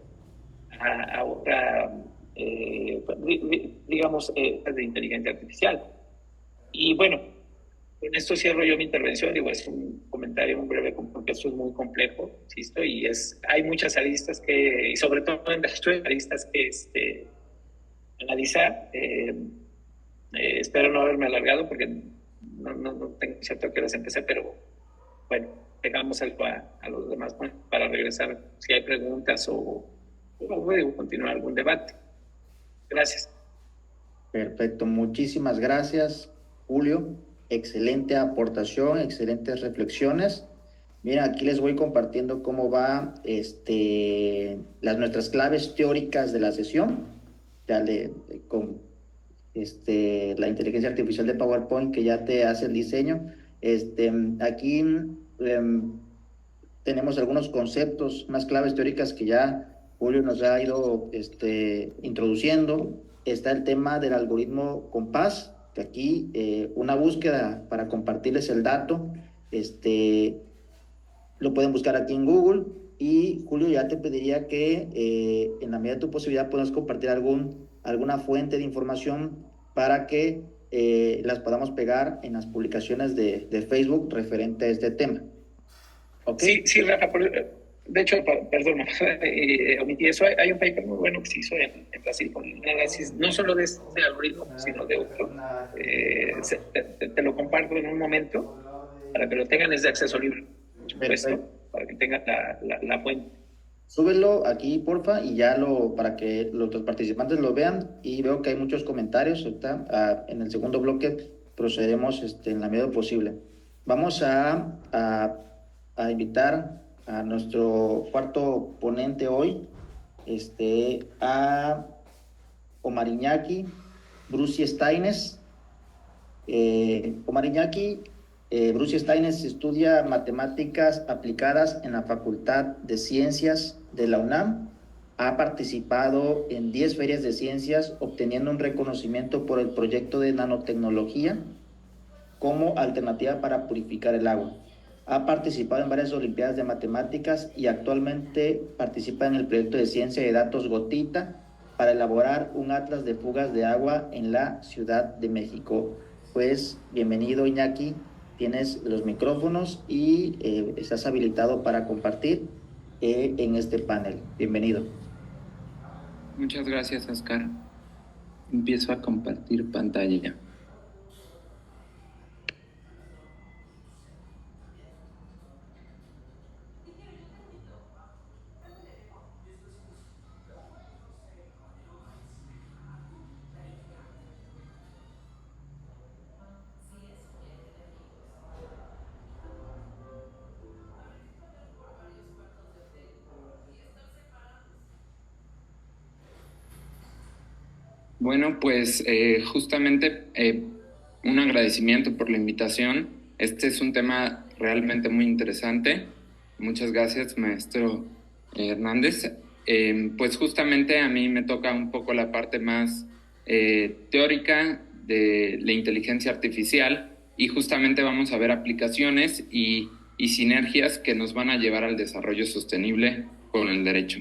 a otra, digamos, de inteligencia artificial. Y bueno, con esto cierro yo mi intervención. Digo, es un comentario muy breve porque esto es muy complejo, insisto, y hay muchas aristas y sobre todo en derecho hay aristas que analizar. Espero no haberme alargado porque no tengo cierto que las empecé, pero bueno, dejamos algo a los demás para regresar si hay preguntas o continuar algún debate. Gracias. Perfecto, muchísimas gracias, Julio. Excelente aportación, excelentes reflexiones. Mira, aquí les voy compartiendo cómo va nuestras claves teóricas de la sesión. Ya con la inteligencia artificial de PowerPoint que ya te hace el diseño. Aquí tenemos algunos conceptos, unas claves teóricas que ya Julio nos ha ido introduciendo. Está el tema del algoritmo Compás, que aquí una búsqueda para compartirles el dato, lo pueden buscar aquí en Google. Y Julio, ya te pediría que en la medida de tu posibilidad puedas compartir alguna fuente de información para que las podamos pegar en las publicaciones de Facebook referente a este tema. ¿Okay? Sí, Rafa, de hecho, perdón, omití eso. Hay un paper muy bueno que se hizo en Brasil con un análisis no solo de este algoritmo, sino de otro. Te lo comparto en un momento para que lo tengan desde acceso libre, por supuesto, para que tengan la fuente. Súbelo aquí, porfa, y ya para que los participantes lo vean. Y veo que hay muchos comentarios. Ahorita, en el segundo bloque procederemos en la medida posible. Vamos a invitar a nuestro cuarto ponente hoy, a Omar Iñaki Brusi Steines. Omar Iñaki Brusi Steines estudia matemáticas aplicadas en la Facultad de Ciencias de la UNAM. Ha participado en 10 ferias de ciencias, obteniendo un reconocimiento por el proyecto de nanotecnología como alternativa para purificar el agua. Ha participado en varias olimpiadas de matemáticas y actualmente participa en el proyecto de ciencia de datos Gotita para elaborar un atlas de fugas de agua en la Ciudad de México. Pues bienvenido, Iñaki. Tienes los micrófonos y estás habilitado para compartir en este panel. Bienvenido. Muchas gracias, Oscar. Empiezo a compartir pantalla. Bueno, pues justamente un agradecimiento por la invitación. Este es un tema realmente muy interesante. Muchas gracias, maestro Hernández. Pues justamente a mí me toca un poco la parte más teórica de la inteligencia artificial y justamente vamos a ver aplicaciones y sinergias que nos van a llevar al desarrollo sostenible con el derecho.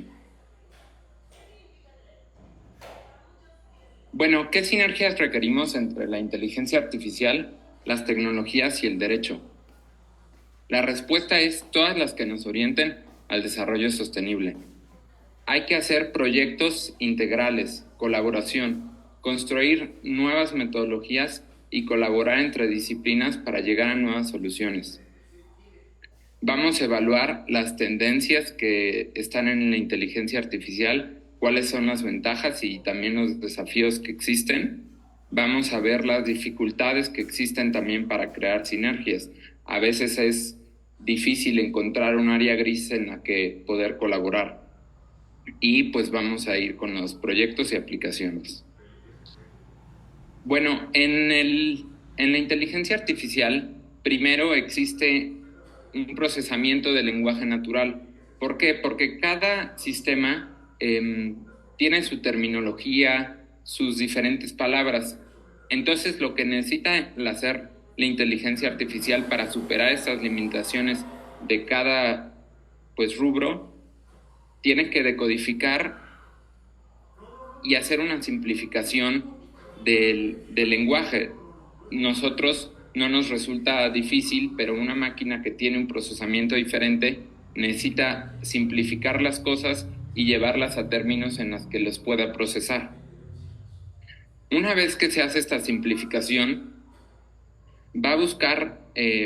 Bueno, ¿qué sinergias requerimos entre la inteligencia artificial, las tecnologías y el derecho? La respuesta es todas las que nos orienten al desarrollo sostenible. Hay que hacer proyectos integrales, colaboración, construir nuevas metodologías y colaborar entre disciplinas para llegar a nuevas soluciones. Vamos a evaluar las tendencias que están en la inteligencia artificial, cuáles son las ventajas y también los desafíos que existen. Vamos a ver las dificultades que existen también para crear sinergias. A veces es difícil encontrar un área gris en la que poder colaborar. Y pues vamos a ir con los proyectos y aplicaciones. Bueno, en la inteligencia artificial, primero existe un procesamiento del lenguaje natural. ¿Por qué? Porque cada sistema tiene su terminología, sus diferentes palabras. Entonces, lo que necesita hacer la inteligencia artificial para superar estas limitaciones de cada rubro, tiene que decodificar y hacer una simplificación del lenguaje. Nosotros no nos resulta difícil, pero una máquina que tiene un procesamiento diferente necesita simplificar las cosas y llevarlas a términos en los que los pueda procesar. Una vez que se hace esta simplificación, va a buscar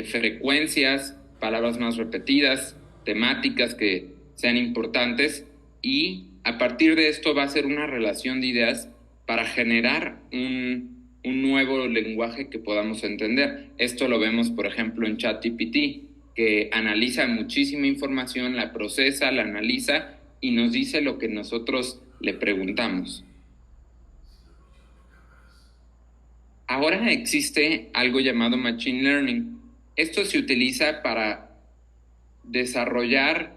frecuencias, palabras más repetidas, temáticas que sean importantes, y a partir de esto va a hacer una relación de ideas para generar un nuevo lenguaje que podamos entender. Esto lo vemos, por ejemplo, en ChatGPT, que analiza muchísima información, la procesa, la analiza y nos dice lo que nosotros le preguntamos. Ahora existe algo llamado Machine Learning. Esto se utiliza para desarrollar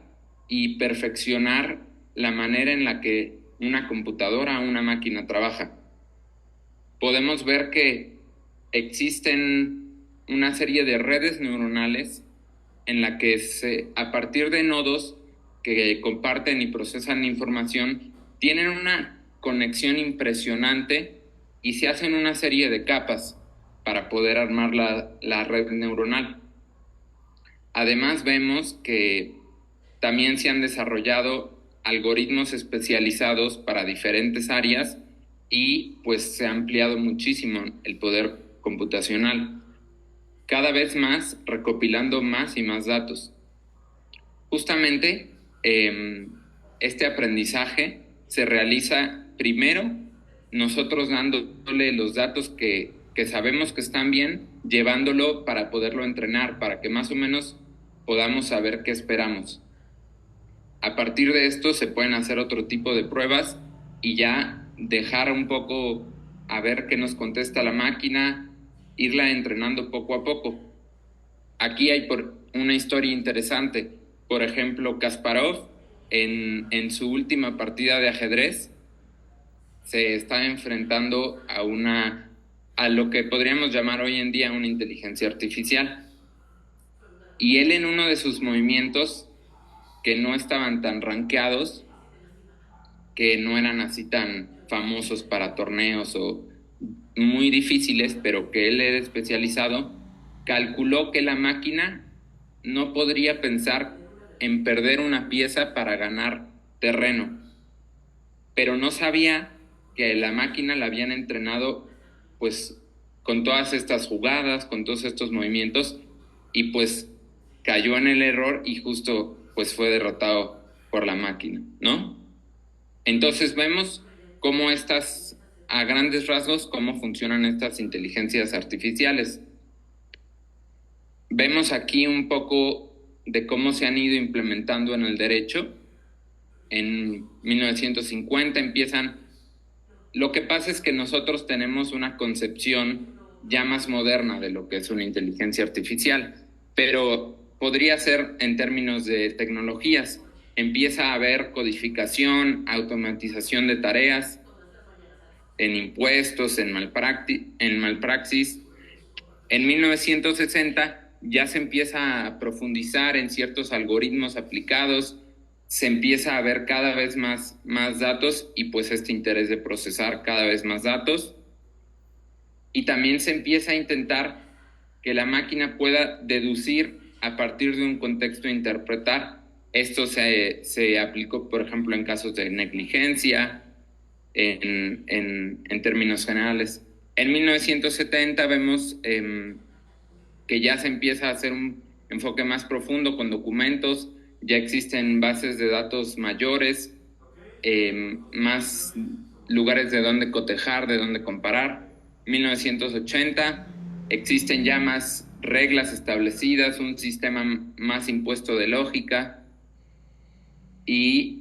y perfeccionar la manera en la que una computadora o una máquina trabaja. Podemos ver que existen una serie de redes neuronales en la que a partir de nodos que comparten y procesan información, tienen una conexión impresionante y se hacen una serie de capas para poder armar la red neuronal. Además, vemos que también se han desarrollado algoritmos especializados para diferentes áreas y pues se ha ampliado muchísimo el poder computacional, cada vez más recopilando más y más datos. Justamente este aprendizaje se realiza primero nosotros dándole los datos que sabemos que están bien, llevándolo para poderlo entrenar, para que más o menos podamos saber qué esperamos. A partir de esto se pueden hacer otro tipo de pruebas y ya dejar un poco a ver qué nos contesta la máquina, irla entrenando poco a poco. Aquí hay una historia interesante. Por ejemplo, Kasparov, en su última partida de ajedrez, se está enfrentando a lo que podríamos llamar hoy en día una inteligencia artificial. Y él, en uno de sus movimientos que no estaban tan rankeados, que no eran así tan famosos para torneos o muy difíciles, pero que él era especializado, calculó que la máquina no podría pensar en perder una pieza para ganar terreno, pero no sabía que la máquina la habían entrenado pues con todas estas jugadas, con todos estos movimientos, y pues cayó en el error y justo pues fue derrotado por la máquina, ¿no? Entonces vemos cómo a grandes rasgos, cómo funcionan estas inteligencias artificiales. Vemos aquí un poco de cómo se han ido implementando en el derecho. En 1950 empiezan. Lo que pasa es que nosotros tenemos una concepción ya más moderna de lo que es una inteligencia artificial, pero podría ser en términos de tecnologías. Empieza a haber codificación, automatización de tareas en impuestos, en malpraxis. En 1960 ya se empieza a profundizar en ciertos algoritmos aplicados, se empieza a ver cada vez más datos y pues este interés de procesar cada vez más datos. Y también se empieza a intentar que la máquina pueda deducir a partir de un contexto e interpretar. Esto se aplicó, por ejemplo, en casos de negligencia, en términos generales. En 1970 vemos que ya se empieza a hacer un enfoque más profundo con documentos, ya existen bases de datos mayores, más lugares de donde cotejar, de donde comparar. 1980, existen ya más reglas establecidas, un sistema más impuesto de lógica y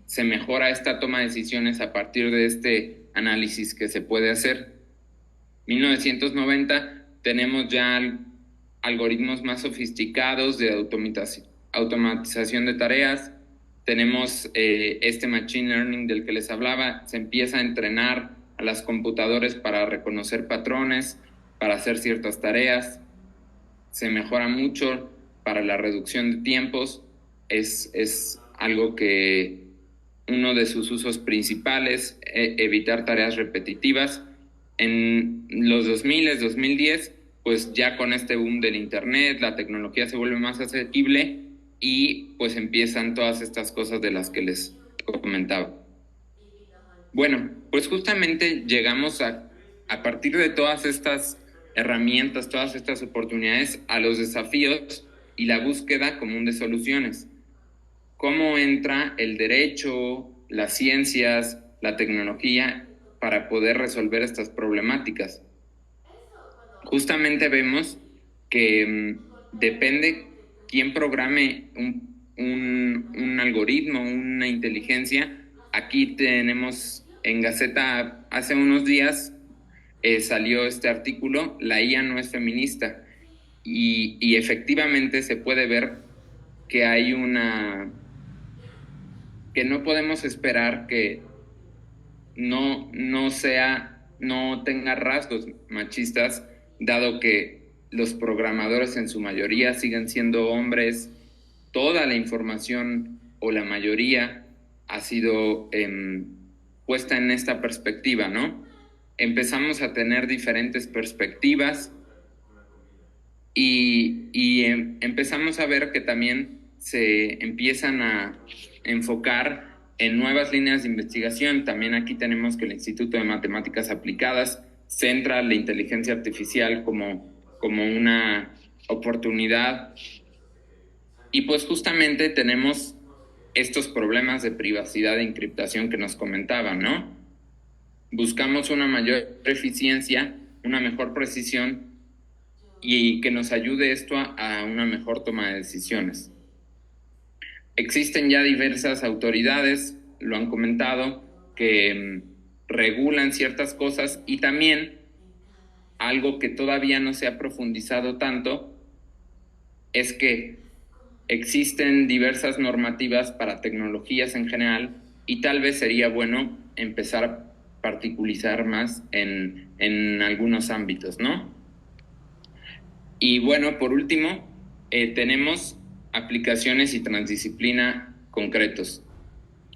se mejora esta toma de decisiones a partir de este análisis que se puede hacer. 1990 tenemos ya algoritmos más sofisticados de automatización de tareas. Tenemos este machine learning del que les hablaba. Se empieza a entrenar a las computadoras para reconocer patrones, para hacer ciertas tareas. Se mejora mucho para la reducción de tiempos. Es algo que uno de sus usos principales, evitar tareas repetitivas. En los 2000, 2010, pues ya con este boom del internet, la tecnología se vuelve más asequible y pues empiezan todas estas cosas de las que les comentaba. Bueno, pues justamente llegamos a partir de todas estas herramientas, todas estas oportunidades, a los desafíos y la búsqueda común de soluciones. ¿Cómo entra el derecho, las ciencias, la tecnología para poder resolver estas problemáticas? Justamente vemos que depende quién programe un algoritmo, una inteligencia. Aquí tenemos en Gaceta, hace unos días salió este artículo, la IA no es feminista, y efectivamente se puede ver que hay que no podemos esperar que no tenga rasgos machistas, dado que los programadores en su mayoría siguen siendo hombres. Toda la información o la mayoría ha sido puesta en esta perspectiva, ¿no? Empezamos a tener diferentes perspectivas y empezamos a ver que también se empiezan a enfocar en nuevas líneas de investigación. También aquí tenemos que el Instituto de Matemáticas Aplicadas centra la inteligencia artificial como una oportunidad. Y pues justamente tenemos estos problemas de privacidad e encriptación que nos comentaban, ¿no? Buscamos una mayor eficiencia, una mejor precisión y que nos ayude esto a una mejor toma de decisiones. Existen ya diversas autoridades, lo han comentado, que regulan ciertas cosas, y también algo que todavía no se ha profundizado tanto es que existen diversas normativas para tecnologías en general, y tal vez sería bueno empezar a particularizar más en algunos ámbitos, ¿no? Y bueno, por último, tenemos aplicaciones y transdisciplina concretos.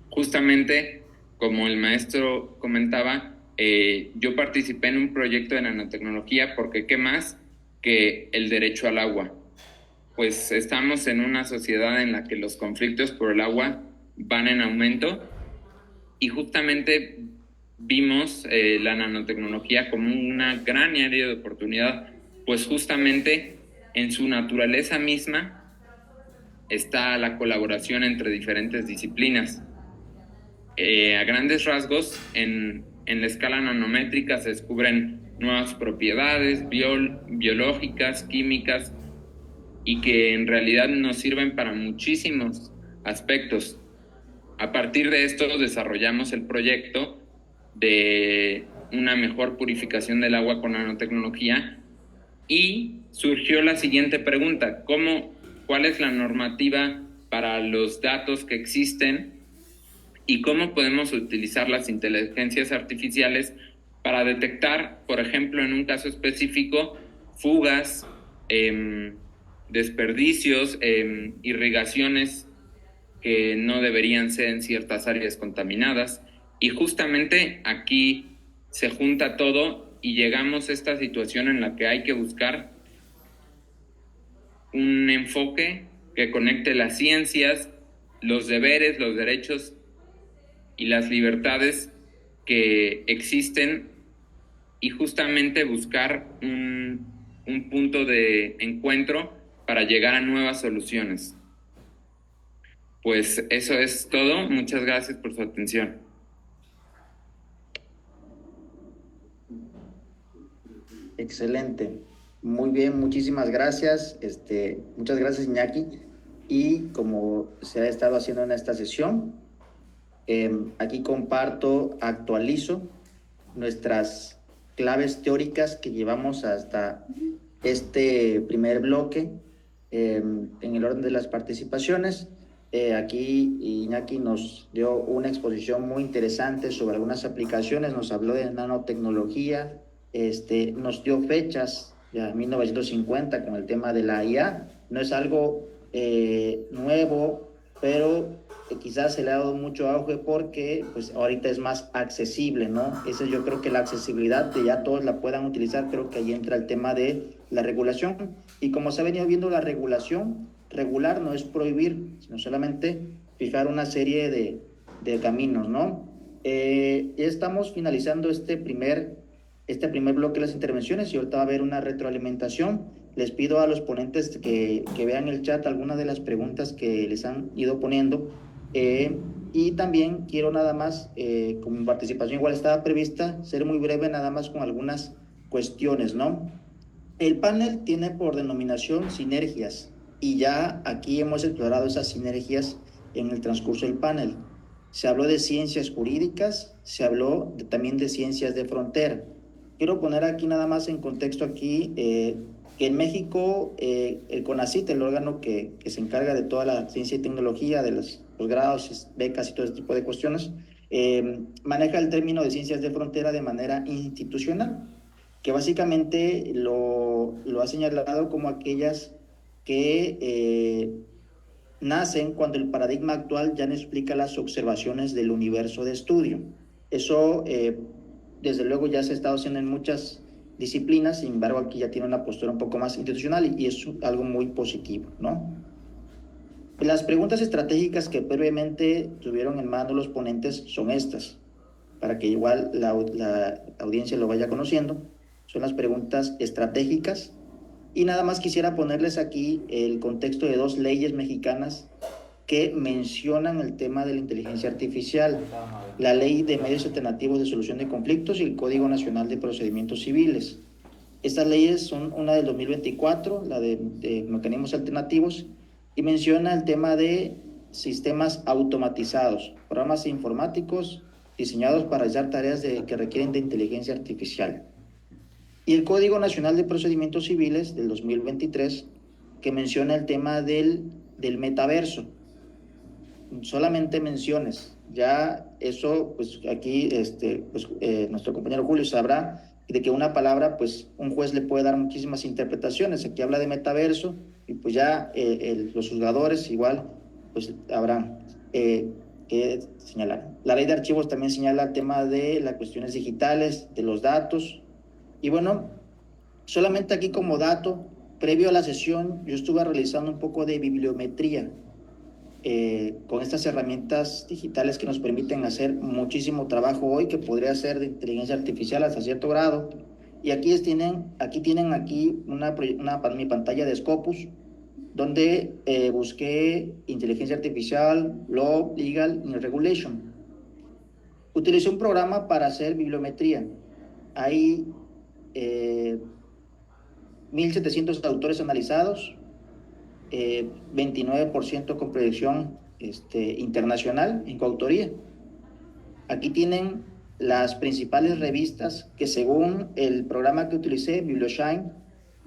Justamente, como el maestro comentaba, yo participé en un proyecto de nanotecnología porque ¿qué más que el derecho al agua? Pues estamos en una sociedad en la que los conflictos por el agua van en aumento, y justamente vimos la nanotecnología como una gran área de oportunidad, pues justamente en su naturaleza misma está la colaboración entre diferentes disciplinas. A grandes rasgos, en la escala nanométrica se descubren nuevas propiedades biológicas, químicas, y que en realidad nos sirven para muchísimos aspectos. A partir de esto desarrollamos el proyecto de una mejor purificación del agua con nanotecnología, y surgió la siguiente pregunta: ¿cuál es la normativa para los datos que existen y cómo podemos utilizar las inteligencias artificiales para detectar, por ejemplo, en un caso específico, fugas, desperdicios, irrigaciones que no deberían ser en ciertas áreas contaminadas? Y justamente aquí se junta todo y llegamos a esta situación en la que hay que buscar un enfoque que conecte las ciencias, los deberes, los derechos y las libertades que existen, y justamente buscar un punto de encuentro para llegar a nuevas soluciones. Pues eso es todo. Muchas gracias por su atención. Excelente. Muy bien, muchísimas gracias. Muchas gracias, Iñaki. Y como se ha estado haciendo en esta sesión, aquí comparto, actualizo nuestras claves teóricas que llevamos hasta este primer bloque en el orden de las participaciones. Aquí Iñaki nos dio una exposición muy interesante sobre algunas aplicaciones, nos habló de nanotecnología, nos dio fechas de 1950 con el tema de la IA. No es algo nuevo, pero quizás se le ha dado mucho auge porque pues ahorita es más accesible, ¿no? Yo creo que la accesibilidad de ya todos la puedan utilizar, creo que ahí entra el tema de la regulación. Y como se ha venido viendo, la regulación, regular no es prohibir, sino solamente fijar una serie de caminos, ¿no? Ya estamos finalizando este primer bloque de las intervenciones y ahorita va a haber una retroalimentación. Les pido a los ponentes que vean el chat algunas de las preguntas que les han ido poniendo. Y también quiero nada más, como participación igual estaba prevista, ser muy breve nada más con algunas cuestiones, ¿no? El panel tiene por denominación sinergias y ya aquí hemos explorado esas sinergias en el transcurso del panel. Se habló de ciencias jurídicas, se habló también de ciencias de frontera. Quiero poner aquí nada más en contexto aquí que en México el CONACYT, el órgano que se encarga de toda la ciencia y tecnología, de los posgrados, becas y todo ese tipo de cuestiones, maneja el término de ciencias de frontera de manera institucional, que básicamente lo ha señalado como aquellas que nacen cuando el paradigma actual ya no explica las observaciones del universo de estudio. Eso, desde luego, ya se ha estado haciendo en muchas disciplinas, sin embargo, aquí ya tiene una postura un poco más institucional y es algo muy positivo, ¿no? Las preguntas estratégicas que previamente tuvieron en mano los ponentes son estas, para que igual la audiencia lo vaya conociendo. Son las preguntas estratégicas. Y nada más quisiera ponerles aquí el contexto de dos leyes mexicanas que mencionan el tema de la inteligencia artificial: la Ley de Medios Alternativos de Solución de Conflictos y el Código Nacional de Procedimientos Civiles. Estas leyes son una del 2024, la de mecanismos alternativos, y menciona el tema de sistemas automatizados, programas informáticos diseñados para realizar tareas que requieren de inteligencia artificial. Y el Código Nacional de Procedimientos Civiles del 2023, que menciona el tema del metaverso. Solamente menciones. Ya eso, pues aquí nuestro compañero Julio sabrá de que una palabra, pues un juez le puede dar muchísimas interpretaciones. Aquí habla de metaverso y pues ya los juzgadores igual pues habrán que señalar. La ley de archivos también señala el tema de las cuestiones digitales, de los datos. Y bueno, solamente aquí como dato, previo a la sesión, yo estuve realizando un poco de bibliometría con estas herramientas digitales que nos permiten hacer muchísimo trabajo hoy, que podría ser de inteligencia artificial hasta cierto grado. Y aquí tienen mi pantalla de Scopus, donde busqué inteligencia artificial, law, legal y regulation. Utilicé un programa para hacer bibliometría. Hay 1.700 autores analizados, 29% con proyección internacional en coautoría. Aquí tienen las principales revistas que, según el programa que utilicé, BiblioShine,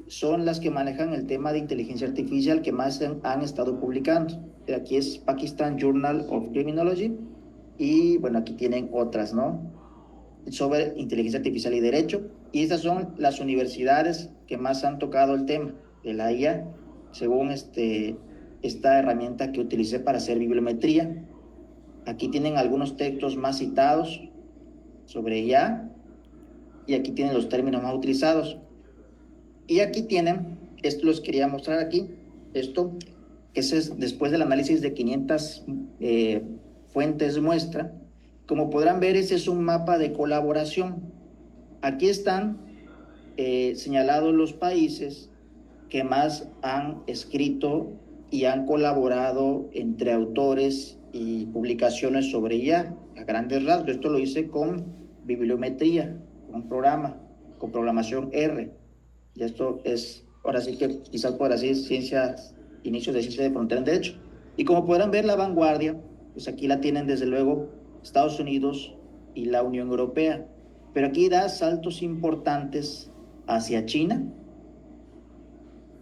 son las que manejan el tema de inteligencia artificial que más han estado publicando. Aquí es Pakistan Journal of Criminology y bueno, aquí tienen otras, ¿no?, sobre inteligencia artificial y derecho. Y estas son las universidades que más han tocado el tema de la IA, según esta herramienta que utilicé para hacer bibliometría. Aquí tienen algunos textos más citados sobre IA y aquí tienen los términos más utilizados. Y aquí tienen, esto los quería mostrar aquí, esto, que es después del análisis de 500 fuentes de muestra. Como podrán ver, ese es un mapa de colaboración. Aquí están señalados los países que más han escrito y han colaborado entre autores y publicaciones sobre IA, a grandes rasgos. Esto lo hice con bibliometría, con un programa, con programación R. Y esto es, ahora sí que quizás por así, inicios de ciencia de frontera en derecho. Y como podrán ver, la vanguardia, pues aquí la tienen desde luego Estados Unidos y la Unión Europea. Pero aquí da saltos importantes hacia China,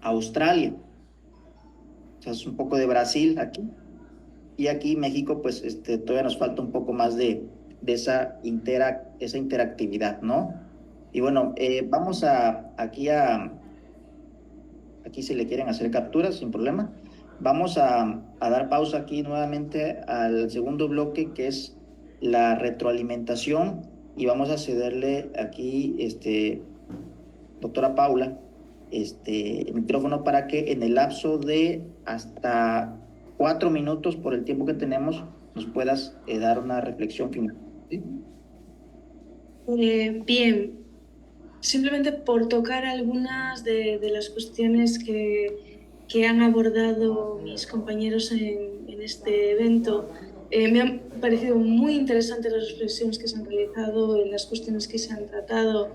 Australia, o sea, es un poco de Brasil aquí, y aquí México, pues todavía nos falta un poco más de esa interactividad, ¿no? Y bueno, vamos aquí si le quieren hacer capturas, sin problema. Vamos a dar pausa aquí nuevamente al segundo bloque, que es la retroalimentación, y vamos a cederle aquí, doctora Paula, el micrófono para que en el lapso de hasta 4 minutos, por el tiempo que tenemos, nos puedas dar una reflexión final. ¿Sí? Bien, simplemente por tocar algunas de las cuestiones que han abordado mis compañeros en este evento. Me han parecido muy interesantes las reflexiones que se han realizado, las cuestiones que se han tratado.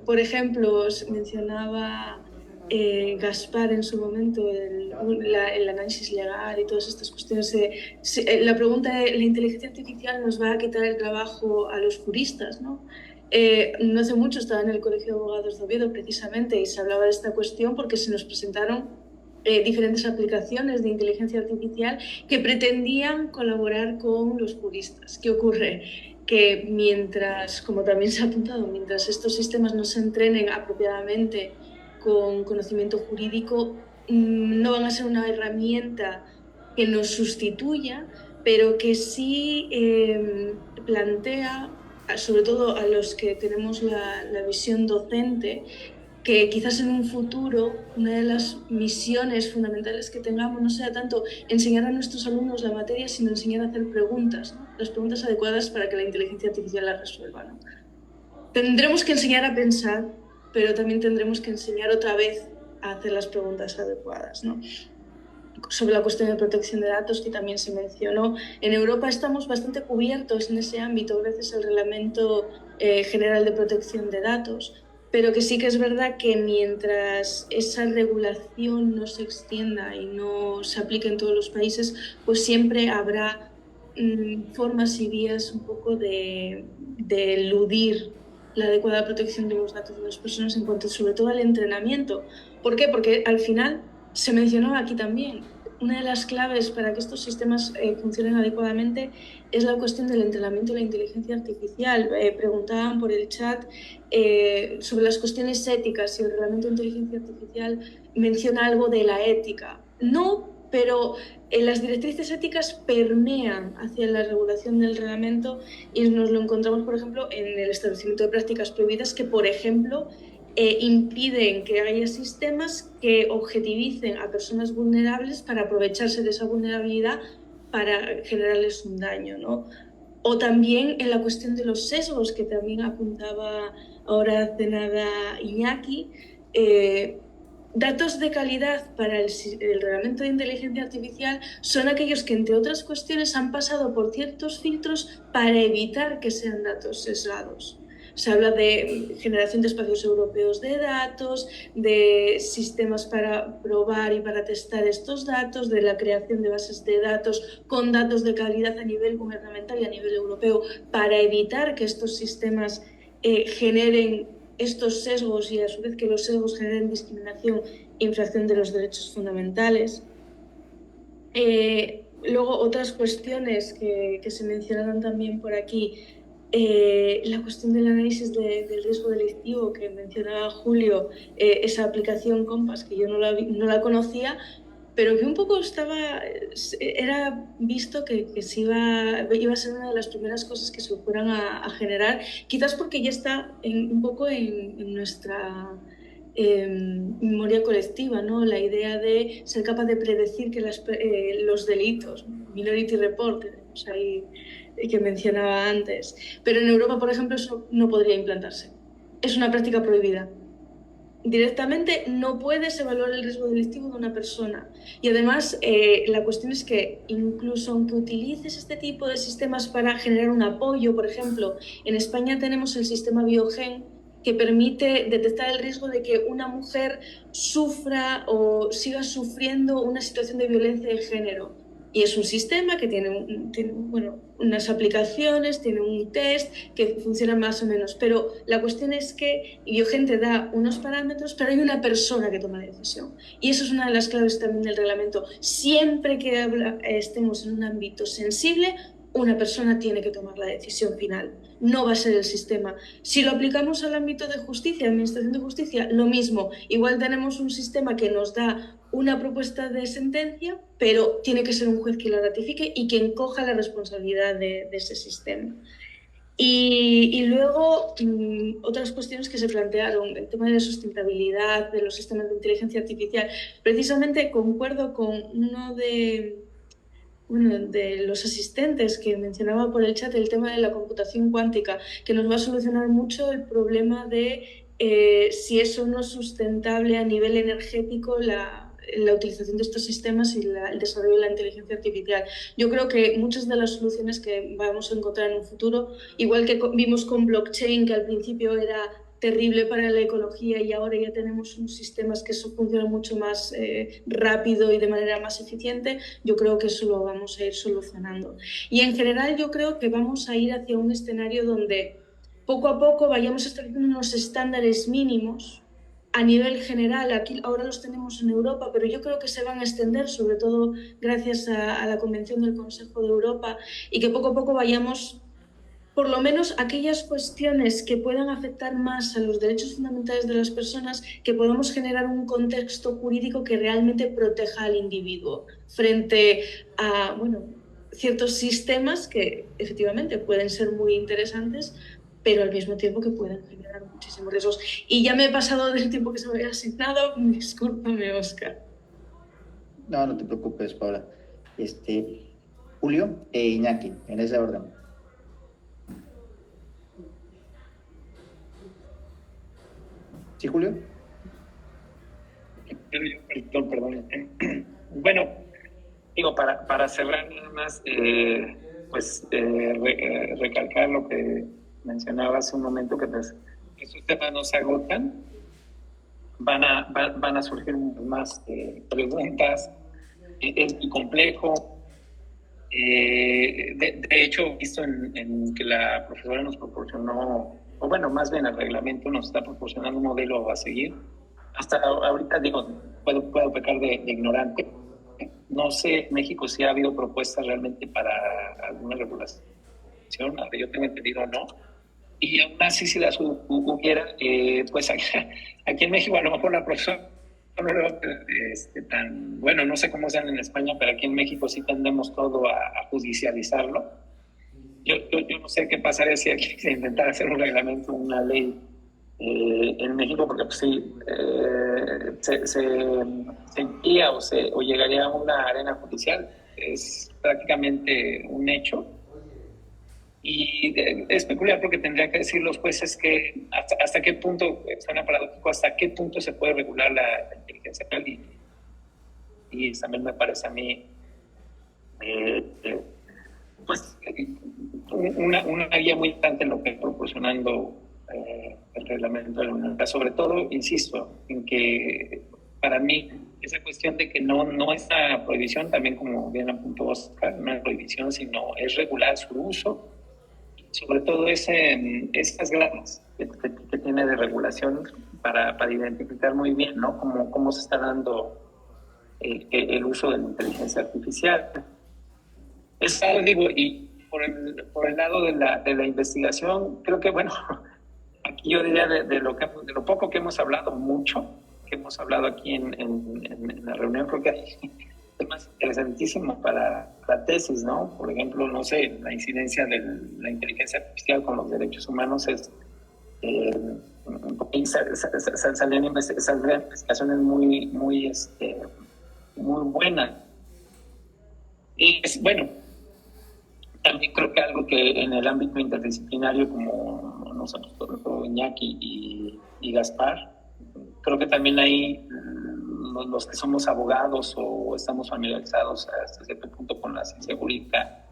Por ejemplo, mencionaba Gaspar en su momento el análisis legal y todas estas cuestiones. La pregunta de la inteligencia artificial nos va a quitar el trabajo a los juristas, ¿no? No hace mucho estaba en el Colegio de Abogados de Oviedo precisamente y se hablaba de esta cuestión porque se nos presentaron diferentes aplicaciones de inteligencia artificial que pretendían colaborar con los juristas. ¿Qué ocurre? Que mientras, como también se ha apuntado, mientras estos sistemas no se entrenen apropiadamente con conocimiento jurídico, no van a ser una herramienta que nos sustituya, pero que sí plantea, sobre todo a los que tenemos la visión docente, que quizás en un futuro una de las misiones fundamentales que tengamos no sea tanto enseñar a nuestros alumnos la materia, sino enseñar a hacer preguntas, ¿no? Las preguntas adecuadas para que la inteligencia artificial las resuelva, ¿no? Tendremos que enseñar a pensar, pero también tendremos que enseñar otra vez a hacer las preguntas adecuadas, ¿no? Sobre la cuestión de protección de datos que también se mencionó. En Europa estamos bastante cubiertos en ese ámbito gracias al Reglamento General de Protección de Datos, pero que sí que es verdad que mientras esa regulación no se extienda y no se aplique en todos los países, pues siempre habrá formas y vías un poco de eludir la adecuada protección de los datos de las personas en cuanto sobre todo al entrenamiento. ¿Por qué? Porque al final se mencionaba aquí también, una de las claves para que estos sistemas funcionen adecuadamente es la cuestión del entrenamiento de la inteligencia artificial. Preguntaban por el chat sobre las cuestiones éticas, si el reglamento de inteligencia artificial menciona algo de la ética. No, pero las directrices éticas permean hacia la regulación del reglamento y nos lo encontramos, por ejemplo, en el establecimiento de prácticas prohibidas que, por ejemplo, impiden que haya sistemas que objetivicen a personas vulnerables para aprovecharse de esa vulnerabilidad para generarles un daño, ¿no? O también en la cuestión de los sesgos, que también apuntaba ahora hace nada Iñaki. Datos de calidad para el reglamento de inteligencia artificial son aquellos que, entre otras cuestiones, han pasado por ciertos filtros para evitar que sean datos sesgados. Se habla de generación de espacios europeos de datos, de sistemas para probar y para testar estos datos, de la creación de bases de datos con datos de calidad a nivel gubernamental y a nivel europeo para evitar que estos sistemas generen estos sesgos y a su vez que los sesgos generen discriminación e infracción de los derechos fundamentales. Luego otras cuestiones que se mencionaron también por aquí. La cuestión del análisis del riesgo delictivo que mencionaba Julio, esa aplicación Compass que yo no la conocía, pero que un poco era visto que iba a ser una de las primeras cosas que se fueran a generar, quizás porque ya está un poco en nuestra memoria colectiva, ¿no? La idea de ser capaz de predecir que los delitos, Minority Report, tenemos ahí, que mencionaba antes. Pero en Europa, por ejemplo, eso no podría implantarse. Es una práctica prohibida. directamente no puedes evaluar el riesgo delictivo de una persona. Y además, la cuestión es que incluso aunque utilices este tipo de sistemas para generar un apoyo, por ejemplo, en España tenemos el sistema Biogen, que permite detectar el riesgo de que una mujer sufra o siga sufriendo una situación de violencia de género. Y es un sistema que tiene unas aplicaciones, tiene un test que funciona más o menos. Pero la cuestión es que Biogen te da unos parámetros, pero hay una persona que toma la decisión. Y eso es una de las claves también del reglamento. Siempre que estemos en un ámbito sensible, una persona tiene que tomar la decisión final. No va a ser el sistema. Si lo aplicamos al ámbito de justicia, administración de justicia, lo mismo. Igual tenemos un sistema que nos da una propuesta de sentencia, pero tiene que ser un juez quien la ratifique y quien coja la responsabilidad de ese sistema. Y luego otras cuestiones que se plantearon, el tema de la sustentabilidad de los sistemas de inteligencia artificial. Precisamente concuerdo con uno de los asistentes que mencionaba por el chat, el tema de la computación cuántica, que nos va a solucionar mucho el problema de si eso no es sustentable a nivel energético, la utilización de estos sistemas y el desarrollo de la inteligencia artificial. Yo creo que muchas de las soluciones que vamos a encontrar en un futuro, igual que vimos con blockchain, que al principio era terrible para la ecología y ahora ya tenemos unos sistemas que eso funciona mucho más rápido y de manera más eficiente, yo creo que eso lo vamos a ir solucionando. Y en general yo creo que vamos a ir hacia un escenario donde poco a poco vayamos estableciendo unos estándares mínimos a nivel general. Aquí ahora los tenemos en Europa, pero yo creo que se van a extender, sobre todo gracias a la Convención del Consejo de Europa, y que poco a poco vayamos, por lo menos aquellas cuestiones que puedan afectar más a los derechos fundamentales de las personas, que podamos generar un contexto jurídico que realmente proteja al individuo frente a ciertos sistemas que efectivamente pueden ser muy interesantes, pero al mismo tiempo que pueden generar muchísimos riesgos. Y ya me he pasado del tiempo que se me había asignado. Discúlpame, Óscar. No, no te preocupes, Paula. Julio e Iñaki, en ese orden. ¿Sí, Julio? Perdón. Bueno, digo, para cerrar nada más, recalcar lo que mencionaba hace un momento, que estos temas no se agotan, van a surgir más preguntas, es muy complejo. De hecho, visto en que la profesora nos proporcionó, o bueno, más bien el reglamento nos está proporcionando un modelo a seguir. Hasta ahorita, digo, puedo pecar de ignorante. No sé, México si ha habido propuestas realmente para alguna regulación, aunque yo tengo entendido no. Y aún así, si las hubiera, pues aquí en México a lo mejor la profesora no lo tan bueno, no sé cómo sean en España, pero aquí en México sí tendemos todo a judicializarlo. Yo no sé qué pasaría si aquí se intentara hacer un reglamento, una ley en México, porque pues sí, se iría o llegaría a una arena judicial. Es prácticamente un hecho. Y es peculiar porque tendrían que decir los jueces que hasta qué punto, suena paradójico, hasta qué punto se puede regular la inteligencia artificial. Y también me parece a mí pues una guía muy importante en lo que está proporcionando el reglamento de la Unión. Sobre todo, insisto, en que para mí esa cuestión de que no es una prohibición, también como bien apuntó Óscar, no es prohibición, sino es regular su uso. Sobre todo esas gradas que tiene de regulación para identificar muy bien, ¿no? Cómo se está dando el uso de la inteligencia artificial. Eso digo, y por el lado de la investigación, creo que, bueno, aquí yo diría de lo poco que hemos hablado, mucho que hemos hablado aquí en la reunión, creo que hay temas interesantísimos para la tesis, ¿no? Por ejemplo, no sé, la incidencia de la inteligencia artificial con los derechos humanos es... saldrían investigaciones muy buenas. Y bueno, también creo que algo que en el ámbito interdisciplinario, como nosotros, Iñaki y Gaspar, creo que también ahí los que somos abogados o estamos familiarizados hasta cierto punto con la ciencia jurídica,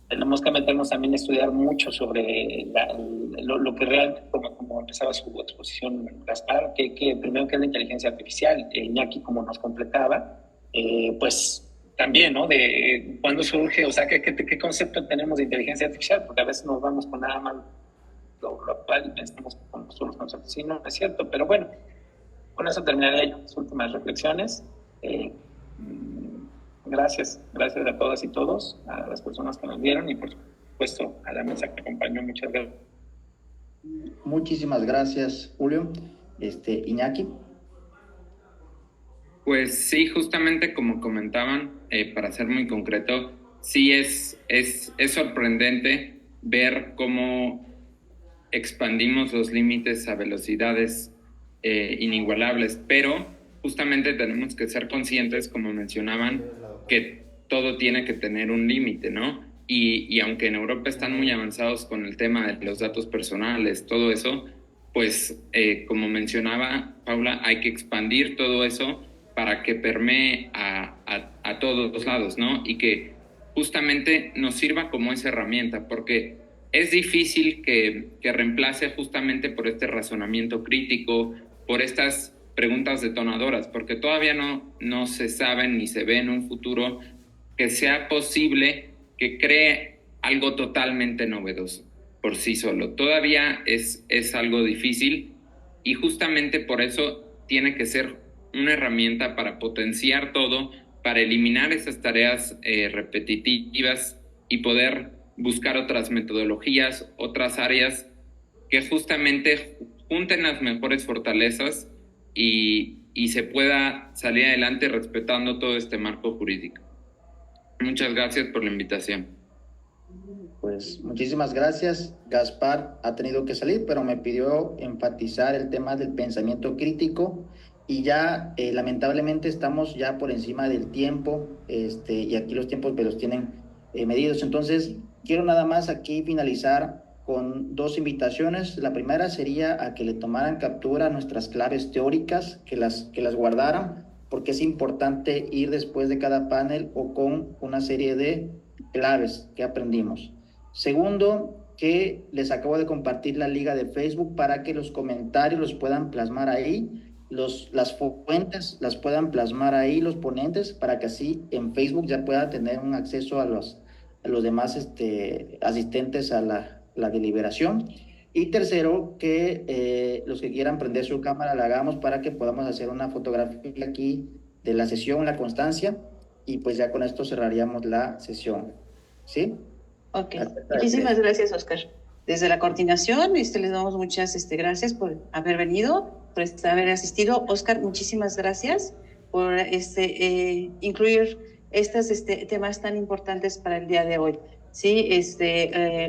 tenemos que meternos también a estudiar mucho sobre lo que realmente, como empezaba su exposición Gaspar, que primero que es la inteligencia artificial, Iñaki como nos completaba, pues también, ¿no? De cuándo surge, o sea, qué concepto tenemos de inteligencia artificial, porque a veces nos vamos con nada más lo actual y pensamos con los conceptos, sí, no es cierto, pero bueno, con eso terminaría yo mis últimas reflexiones. Gracias a todas y todos, a las personas que nos vieron y por supuesto a la mesa que acompañó. Muchas gracias. Muchísimas gracias, Julio. Iñaki. Pues sí, justamente como comentaban, para ser muy concreto, sí es sorprendente ver cómo expandimos los límites a velocidades inigualables, pero justamente tenemos que ser conscientes, como mencionaban, que todo tiene que tener un límite, ¿no? Y aunque en Europa están muy avanzados con el tema de los datos personales, todo eso, pues como mencionaba Paula, hay que expandir todo eso para que permee a todos los lados, ¿no? Y que justamente nos sirva como esa herramienta, porque es difícil que reemplace justamente por este razonamiento crítico, por estas preguntas detonadoras, porque todavía no se sabe ni se ve en un futuro que sea posible que cree algo totalmente novedoso por sí solo. Todavía es algo difícil y justamente por eso tiene que ser una herramienta para potenciar todo, para eliminar esas tareas repetitivas y poder buscar otras metodologías, otras áreas que justamente junten las mejores fortalezas y se pueda salir adelante respetando todo este marco jurídico. Muchas gracias por la invitación. Pues muchísimas gracias. Gaspar ha tenido que salir, pero me pidió enfatizar el tema del pensamiento crítico y ya lamentablemente estamos ya por encima del tiempo y aquí los tiempos me los tienen medidos. Entonces quiero nada más aquí finalizar con dos invitaciones. La primera sería a que le tomaran captura a nuestras claves teóricas, que las guardaran, porque es importante ir después de cada panel o con una serie de claves que aprendimos. Segundo, que les acabo de compartir la liga de Facebook para que los comentarios los puedan plasmar ahí, las fuentes las puedan plasmar ahí los ponentes, para que así en Facebook ya pueda tener un acceso a los demás asistentes a la deliberación. Y tercero, que los que quieran prender su cámara la hagamos para que podamos hacer una fotografía aquí de la sesión, la constancia, y pues ya con esto cerraríamos la sesión. ¿Sí? Ok, muchísimas gracias, Oscar. Desde la coordinación, les damos muchas gracias por haber venido, por haber asistido. Oscar, muchísimas gracias por incluir estos temas tan importantes para el día de hoy. Sí,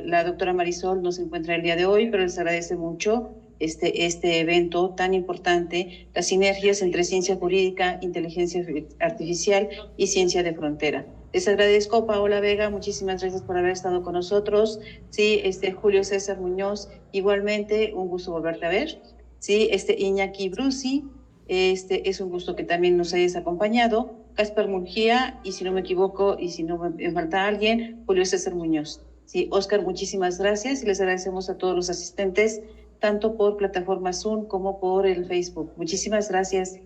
la doctora Marisol no se encuentra el día de hoy, pero les agradece mucho este evento tan importante, las sinergias entre ciencia jurídica, inteligencia artificial y ciencia de frontera. Les agradezco, Paola Vega, muchísimas gracias por haber estado con nosotros. Sí, Julio César Muñoz, igualmente, un gusto volverte a ver. Sí, Iñaki Brusi, es un gusto que también nos hayas acompañado. Gaspar Murguía, y si no me equivoco, y si no me falta alguien, Julio César Muñoz. Sí, Oscar, muchísimas gracias y les agradecemos a todos los asistentes, tanto por plataforma Zoom como por el Facebook. Muchísimas gracias.